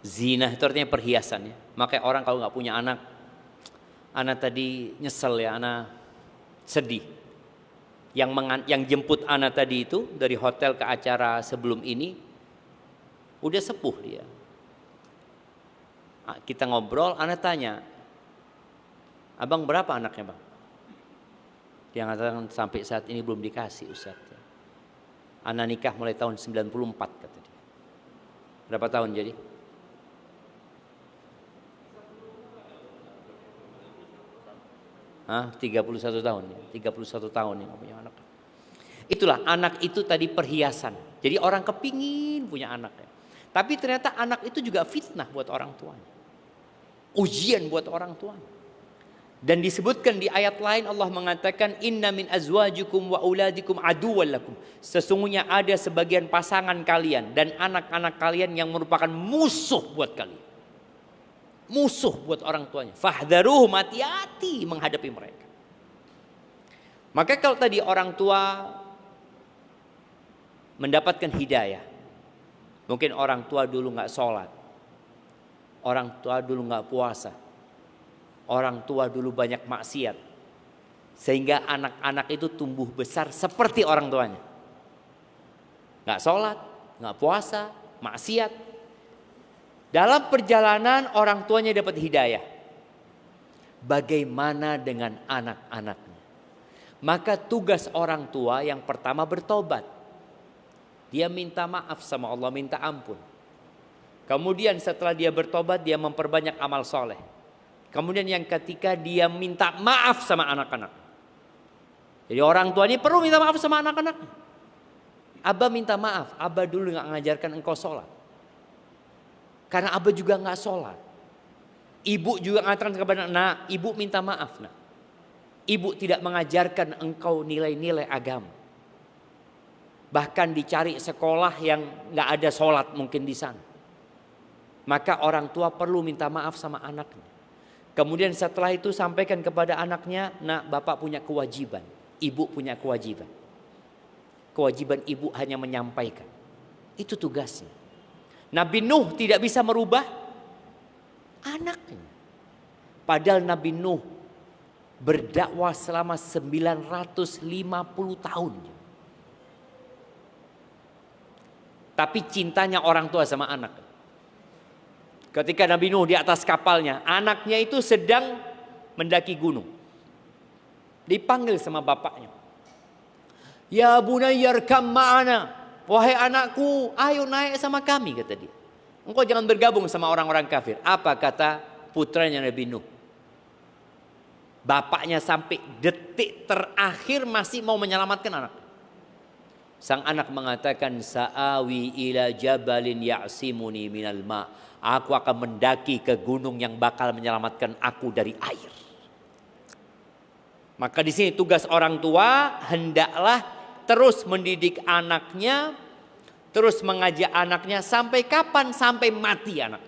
Zina itu artinya perhiasan ya. Makanya orang kalau nggak punya anak tadi nyesel ya, anak sedih. Yang jemput anak tadi itu dari hotel ke acara sebelum ini udah sepuh dia. Kita ngobrol, anak tanya, abang berapa anaknya bang? Dia mengatakan sampai saat ini belum dikasih Ustaz. Anak nikah mulai tahun 94 kata dia. Berapa tahun jadi? Hah? 31 tahun ya. 31 tahun yang punya anak. Itulah anak itu tadi perhiasan. Jadi orang kepingin punya anak ya. Tapi ternyata anak itu juga fitnah buat orang tuanya. Ujian buat orang tuanya. Dan disebutkan di ayat lain Allah mengatakan inna min azwajikum wa auladikum aduwwan lakum. Sesungguhnya ada sebagian pasangan kalian dan anak-anak kalian yang merupakan musuh buat kalian. Musuh buat orang tuanya. Fahdharuhum, hati-hati menghadapi mereka. Maka kalau tadi orang tua mendapatkan hidayah. Mungkin orang tua dulu nggak sholat. Orang tua dulu nggak puasa. Orang tua dulu banyak maksiat. Sehingga anak-anak itu tumbuh besar seperti orang tuanya. Nggak sholat, nggak puasa, maksiat. Dalam perjalanan orang tuanya dapat hidayah. Bagaimana dengan anak-anaknya? Maka tugas orang tua yang pertama bertobat. Dia minta maaf sama Allah, minta ampun. Kemudian setelah dia bertobat, dia memperbanyak amal soleh. Kemudian yang ketiga, dia minta maaf sama anak-anak. Jadi orang tua ini perlu minta maaf sama anak-anak. Abah minta maaf, Abah dulu gak mengajarkan engkau sholat. Karena Abah juga gak sholat. Ibu juga mengatakan kepada nak, ibu minta maaf nak. Ibu tidak mengajarkan engkau nilai-nilai agama. Bahkan dicari sekolah yang gak ada sholat mungkin di sana. Maka orang tua perlu minta maaf sama anaknya. Kemudian setelah itu sampaikan kepada anaknya, nak bapak punya kewajiban, ibu punya kewajiban. Kewajiban ibu hanya menyampaikan. Itu tugasnya. Nabi Nuh tidak bisa merubah anaknya. Padahal Nabi Nuh berdakwah selama 950 tahun. Tapi cintanya orang tua sama anak. Ketika Nabi Nuh di atas kapalnya, anaknya itu sedang mendaki gunung. Dipanggil sama bapaknya. Ya bunayyarkam ma'ana. Wahai anakku, ayo naik sama kami, kata dia. Engkau jangan bergabung sama orang-orang kafir. Apa kata putranya Nabi Nuh? Bapaknya sampai detik terakhir masih mau menyelamatkan anak. Sang anak mengatakan, sa'awi ila jabalin ya'simuni minal ma'. Aku akan mendaki ke gunung yang bakal menyelamatkan aku dari air. Maka di sini tugas orang tua hendaklah terus mendidik anaknya, terus mengajak anaknya sampai kapan? Sampai mati anak.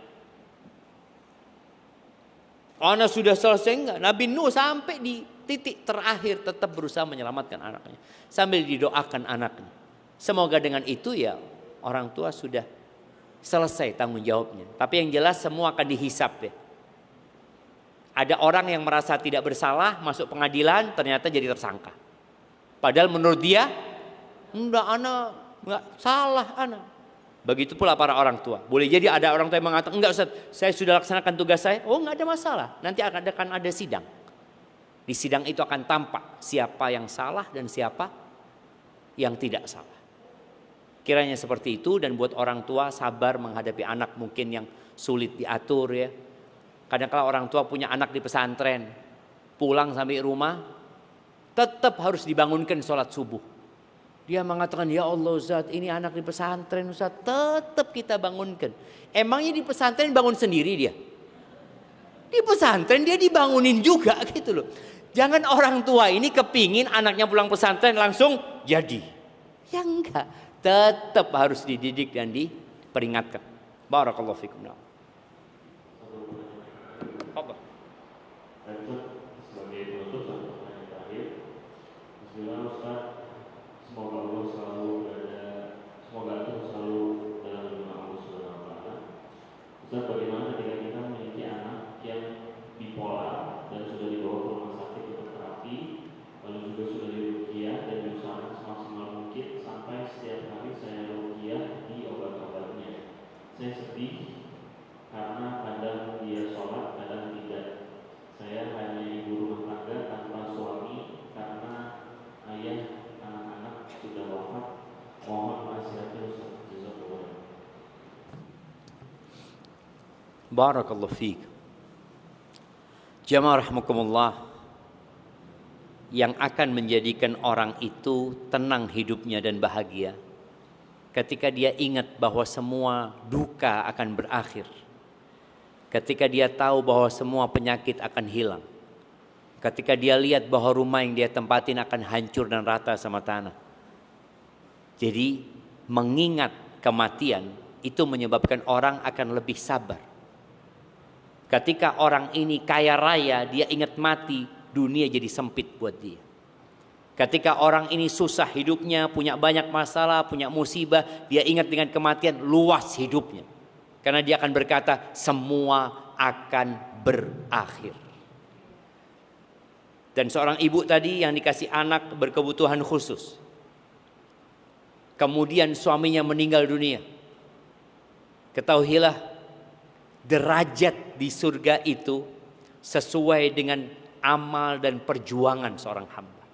Anak sudah selesai enggak? Nabi Nuh sampai di titik terakhir tetap berusaha menyelamatkan anaknya sambil didoakan anaknya. Semoga dengan itu ya orang tua sudah selesai tanggung jawabnya. Tapi yang jelas semua akan dihisap ya. Ada orang yang merasa tidak bersalah masuk pengadilan ternyata jadi tersangka. Padahal menurut dia enggak, anak enggak salah anak. Begitu pula para orang tua. Boleh jadi ada orang tua yang mengatakan, enggak Ustaz, saya sudah laksanakan tugas saya. Oh, enggak ada masalah. Nanti akan ada sidang. Di sidang itu akan tampak siapa yang salah dan siapa yang tidak salah. Kiranya seperti itu, dan buat orang tua sabar menghadapi anak mungkin yang sulit diatur ya. Kadang-kala orang tua punya anak di pesantren, pulang sampai rumah tetap harus dibangunkan sholat subuh. Dia mengatakan, ya Allah Ustaz, ini anak di pesantren Ustaz, tetap kita bangunkan. Emangnya di pesantren bangun sendiri dia? Di pesantren dia dibangunin juga gitu loh. Jangan orang tua ini kepingin anaknya pulang pesantren langsung jadi. Ya enggak, tetap harus dididik dan diperingatkan. Barakallahu fikum. Apa? Sebagai penutup satu pertanyaan terakhir. Bismillah Ustaz, semoga Allah selalu berada, semoga Allah selalu dalam lindungan Allah Subhanahu wa taala. Ustaz, bagaimana ketika kita memiliki anak yang bipolar dan sudah dibawa ke rumah sakit untuk terapi, lalu juga sudah diruqyah dan diusahakan semaksimal mungkin sampai setiap hari saya ruqyah di obat-obatnya. Saya sedih karena kadang dia sholat, kadang tidak. Saya hanya ibu rumah tangga tanpa suami karena ayah anak-anak sudah wafat. Mohon nasihatnya Ustaz. Jazakallah. Barakallahu fiik. Jamaah rahimakumullah, yang akan menjadikan orang itu tenang hidupnya dan bahagia ketika dia ingat bahwa semua duka akan berakhir. Ketika dia tahu bahwa semua penyakit akan hilang. Ketika dia lihat bahwa rumah yang dia tempatin akan hancur dan rata sama tanah. Jadi mengingat kematian itu menyebabkan orang akan lebih sabar. Ketika orang ini kaya raya, dia ingat mati, dunia jadi sempit buat dia. Ketika orang ini susah hidupnya, punya banyak masalah, punya musibah, dia ingat dengan kematian, luas hidupnya. Karena dia akan berkata, semua akan berakhir. Dan seorang ibu tadi yang dikasih anak berkebutuhan khusus. Kemudian suaminya meninggal dunia. Ketahuilah, derajat di surga itu sesuai dengan amal dan perjuangan seorang hamba.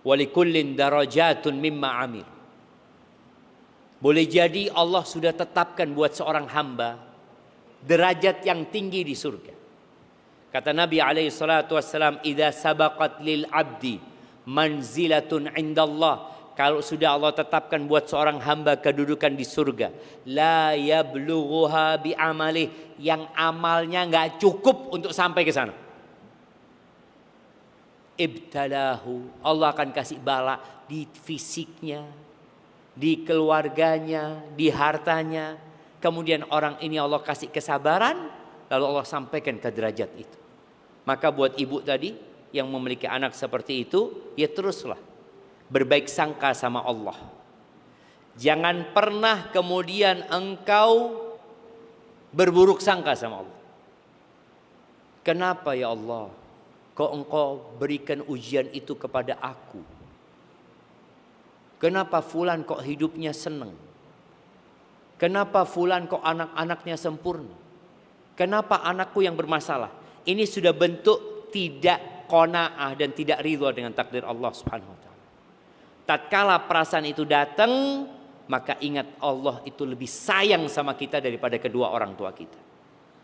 Walikullin darajatun mimma amil. Boleh jadi Allah sudah tetapkan buat seorang hamba derajat yang tinggi di surga. Kata Nabi alaihi salatu wassalam, "Idza sabaqat lil 'abdi manzilatun 'indallah." Kalau sudah Allah tetapkan buat seorang hamba kedudukan di surga, la yablughuha bi amalih, yang amalnya enggak cukup untuk sampai ke sana. Ibtalahu, Allah akan kasih bala di fisiknya, di keluarganya, di hartanya. Kemudian orang ini Allah kasih kesabaran, lalu Allah sampaikan ke derajat itu. Maka buat ibu tadi yang memiliki anak seperti itu, ya teruslah berbaik sangka sama Allah. Jangan pernah kemudian engkau berburuk sangka sama Allah. Kenapa ya Allah, kok engkau berikan ujian itu kepada aku? Kenapa fulan kok hidupnya senang? Kenapa fulan kok anak-anaknya sempurna? Kenapa anakku yang bermasalah? Ini sudah bentuk tidak qanaah dan tidak ridha dengan takdir Allah Subhanahu wa taala. Tatkala perasaan itu datang, maka ingat Allah itu lebih sayang sama kita daripada kedua orang tua kita.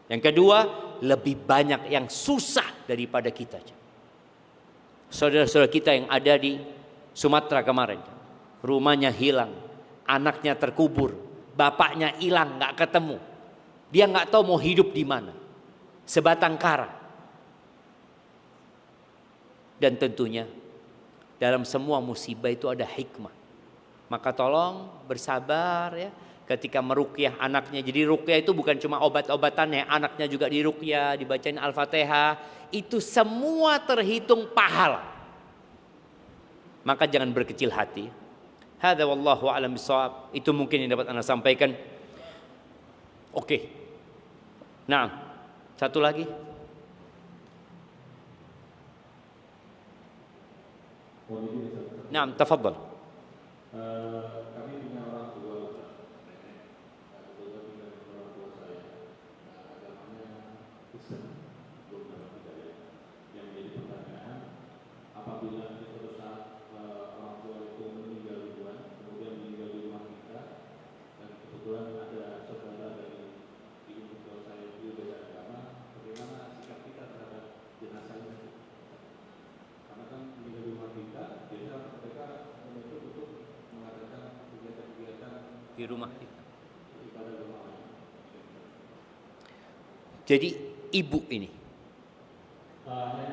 Yang kedua, lebih banyak yang susah daripada kita. Saudara-saudara kita yang ada di Sumatera kemarin, rumahnya hilang, anaknya terkubur, bapaknya hilang, nggak ketemu. Dia nggak tahu mau hidup di mana, sebatang kara. Dan tentunya dalam semua musibah itu ada hikmah. Maka tolong bersabar ya ketika meruqyah anaknya. Jadi ruqyah itu bukan cuma obat-obatan ya, anaknya juga diruqyah, dibacain Al-Fatihah. Itu semua terhitung pahala. Maka jangan berkecil hati. Hadza wallahu a'lam bishawab. Itu mungkin yang dapat Anda sampaikan. Oke. Nah, satu lagi. Nah, tafadhal. Kami punya orang tua, belum dapat hidayah. Yang menjadi pertanyaan, apabila suatu saat orang tua itu meninggal duluan, kemudian meninggal di rumah kita, dan kebetulan ada saudara dari ibu tua saya itu beda agama, bagaimana sikap kita terhadap jenazahnya? Karena kan meninggal di rumah kita, biasanya mereka menuntut untuk mengadakan kegiatan-kegiatan Di rumah kita. ibadah rumah. Jadi ibu ini,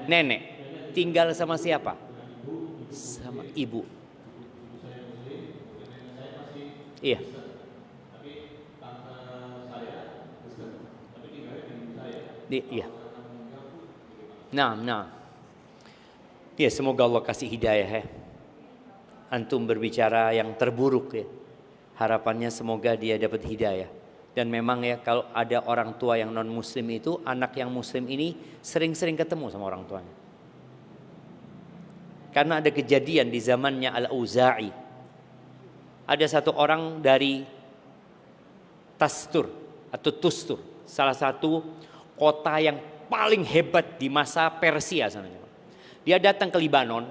nenek, tinggal sama siapa? Sama ibu. Iya. Iya. Nah. Ya, semoga Allah kasih hidayah ya. Antum berbicara yang terburuk ya. Harapannya semoga dia dapat hidayah. Dan memang ya, kalau ada orang tua yang non muslim itu, anak yang muslim ini sering-sering ketemu sama orang tuanya. Karena ada kejadian di zamannya Al-Auza'i. Ada satu orang dari Tastur atau Tustur, salah satu kota yang paling hebat di masa Persia sana. Dia datang ke Libanon,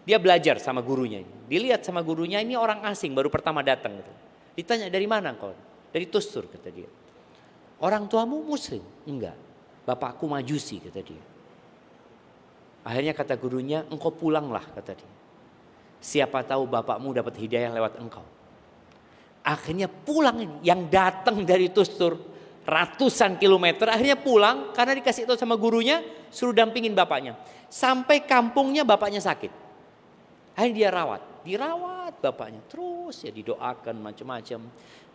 dia belajar sama gurunya. Dilihat sama gurunya, ini orang asing baru pertama datang. Ditanya, dari mana kau? Dari Tustur, kata dia. Orang tuamu muslim? Enggak, bapakku majusi, kata dia. Akhirnya kata gurunya, engkau pulanglah, kata dia. Siapa tahu bapakmu dapat hidayah lewat engkau. Akhirnya pulang, yang datang dari Tustur ratusan kilometer, akhirnya pulang karena dikasih tahu sama gurunya, suruh dampingin bapaknya. Sampai kampungnya bapaknya sakit. Akhirnya dia dirawat bapaknya, terus ya didoakan macam-macam.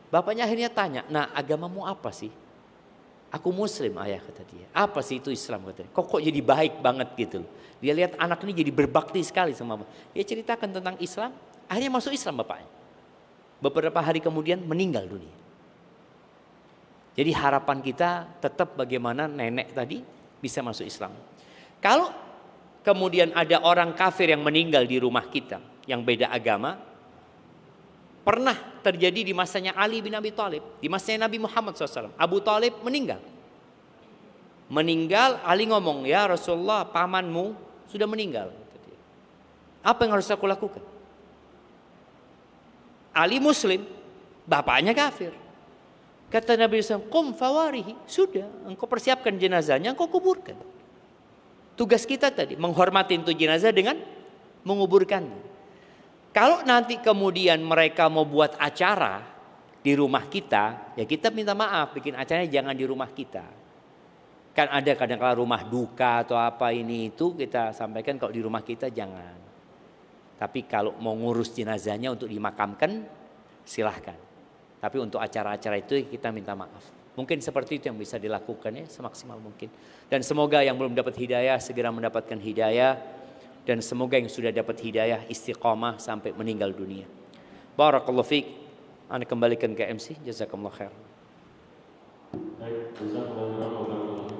Bapaknya akhirnya tanya, nah agamamu apa sih? Aku muslim ayah, kata dia. Apa sih itu Islam, kata dia. Kok jadi baik banget gitu. Dia lihat anak ini jadi berbakti sekali sama bapak. Dia ceritakan tentang Islam, akhirnya masuk Islam bapaknya. Beberapa hari kemudian meninggal dunia. Jadi harapan kita tetap bagaimana nenek tadi bisa masuk Islam. Kalau kemudian ada orang kafir yang meninggal di rumah kita, yang beda agama, pernah terjadi di masanya Ali bin Abi Thalib, di masanya Nabi Muhammad SAW. Abu Thalib meninggal. Ali ngomong, ya Rasulullah, pamanmu sudah meninggal. Apa yang harus aku lakukan? Ali muslim, bapaknya kafir. Kata Nabi SAW, qum fawarihi, sudah, engkau persiapkan jenazahnya, engkau kuburkan. Tugas kita tadi, menghormati itu jenazah dengan menguburkannya. Kalau nanti kemudian mereka mau buat acara di rumah kita, ya kita minta maaf, bikin acaranya jangan di rumah kita. Kan ada kadang-kala rumah duka atau apa ini itu, kita sampaikan kalau di rumah kita jangan. Tapi kalau mau ngurus jenazahnya untuk dimakamkan, silahkan. Tapi untuk acara-acara itu kita minta maaf. Mungkin seperti itu yang bisa dilakukan ya, semaksimal mungkin. Dan semoga yang belum dapat hidayah segera mendapatkan hidayah. Dan semoga yang sudah dapat hidayah istiqamah sampai meninggal dunia. Barakallahu fiik. Anda kembalikan ke MC. Jazakumullah khair. Baik, Jazakumullah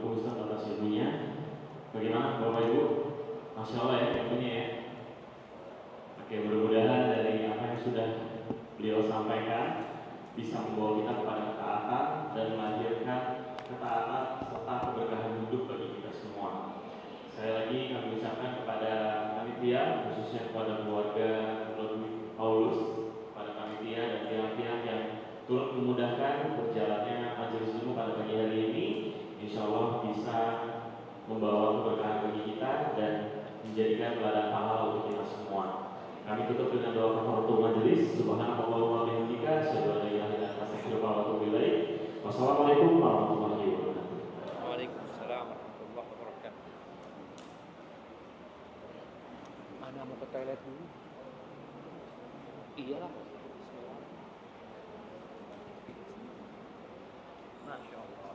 Ustaz atas ilmunya. Bagaimana Bapak Ibu? Masya Allah ya ilmunya ya. Oke, mudah-mudahan dari apa yang sudah beliau sampaikan bisa membawa kita kepada ketaatan dan melahirkan ketaatan serta keberkahan hidup bagi kita semua. Saya lagi kami ucapkan kepada panitia, khususnya kepada keluarga Ludwig Paulus, kepada panitia dan pihak-pihak yang turut memudahkan berjalannya majelis ilmu pada pagi hari ini. Insya Allah bisa membawa keberkahan bagi kita dan menjadikan ladang pahala untuk kita semua. Kami tutup dengan doa kafaratul majelis. Subhanallah wa bihamdika, asyhadu an la ilaha illa anta, astaghfiruka wa atubu ilaik. Wassalamualaikum warahmatullahi wabarakatuh. Waalaikumsalam warahmatullahi wabarakatuh. Ana mau ke toilet dulu. Iyalah. Masya Allah.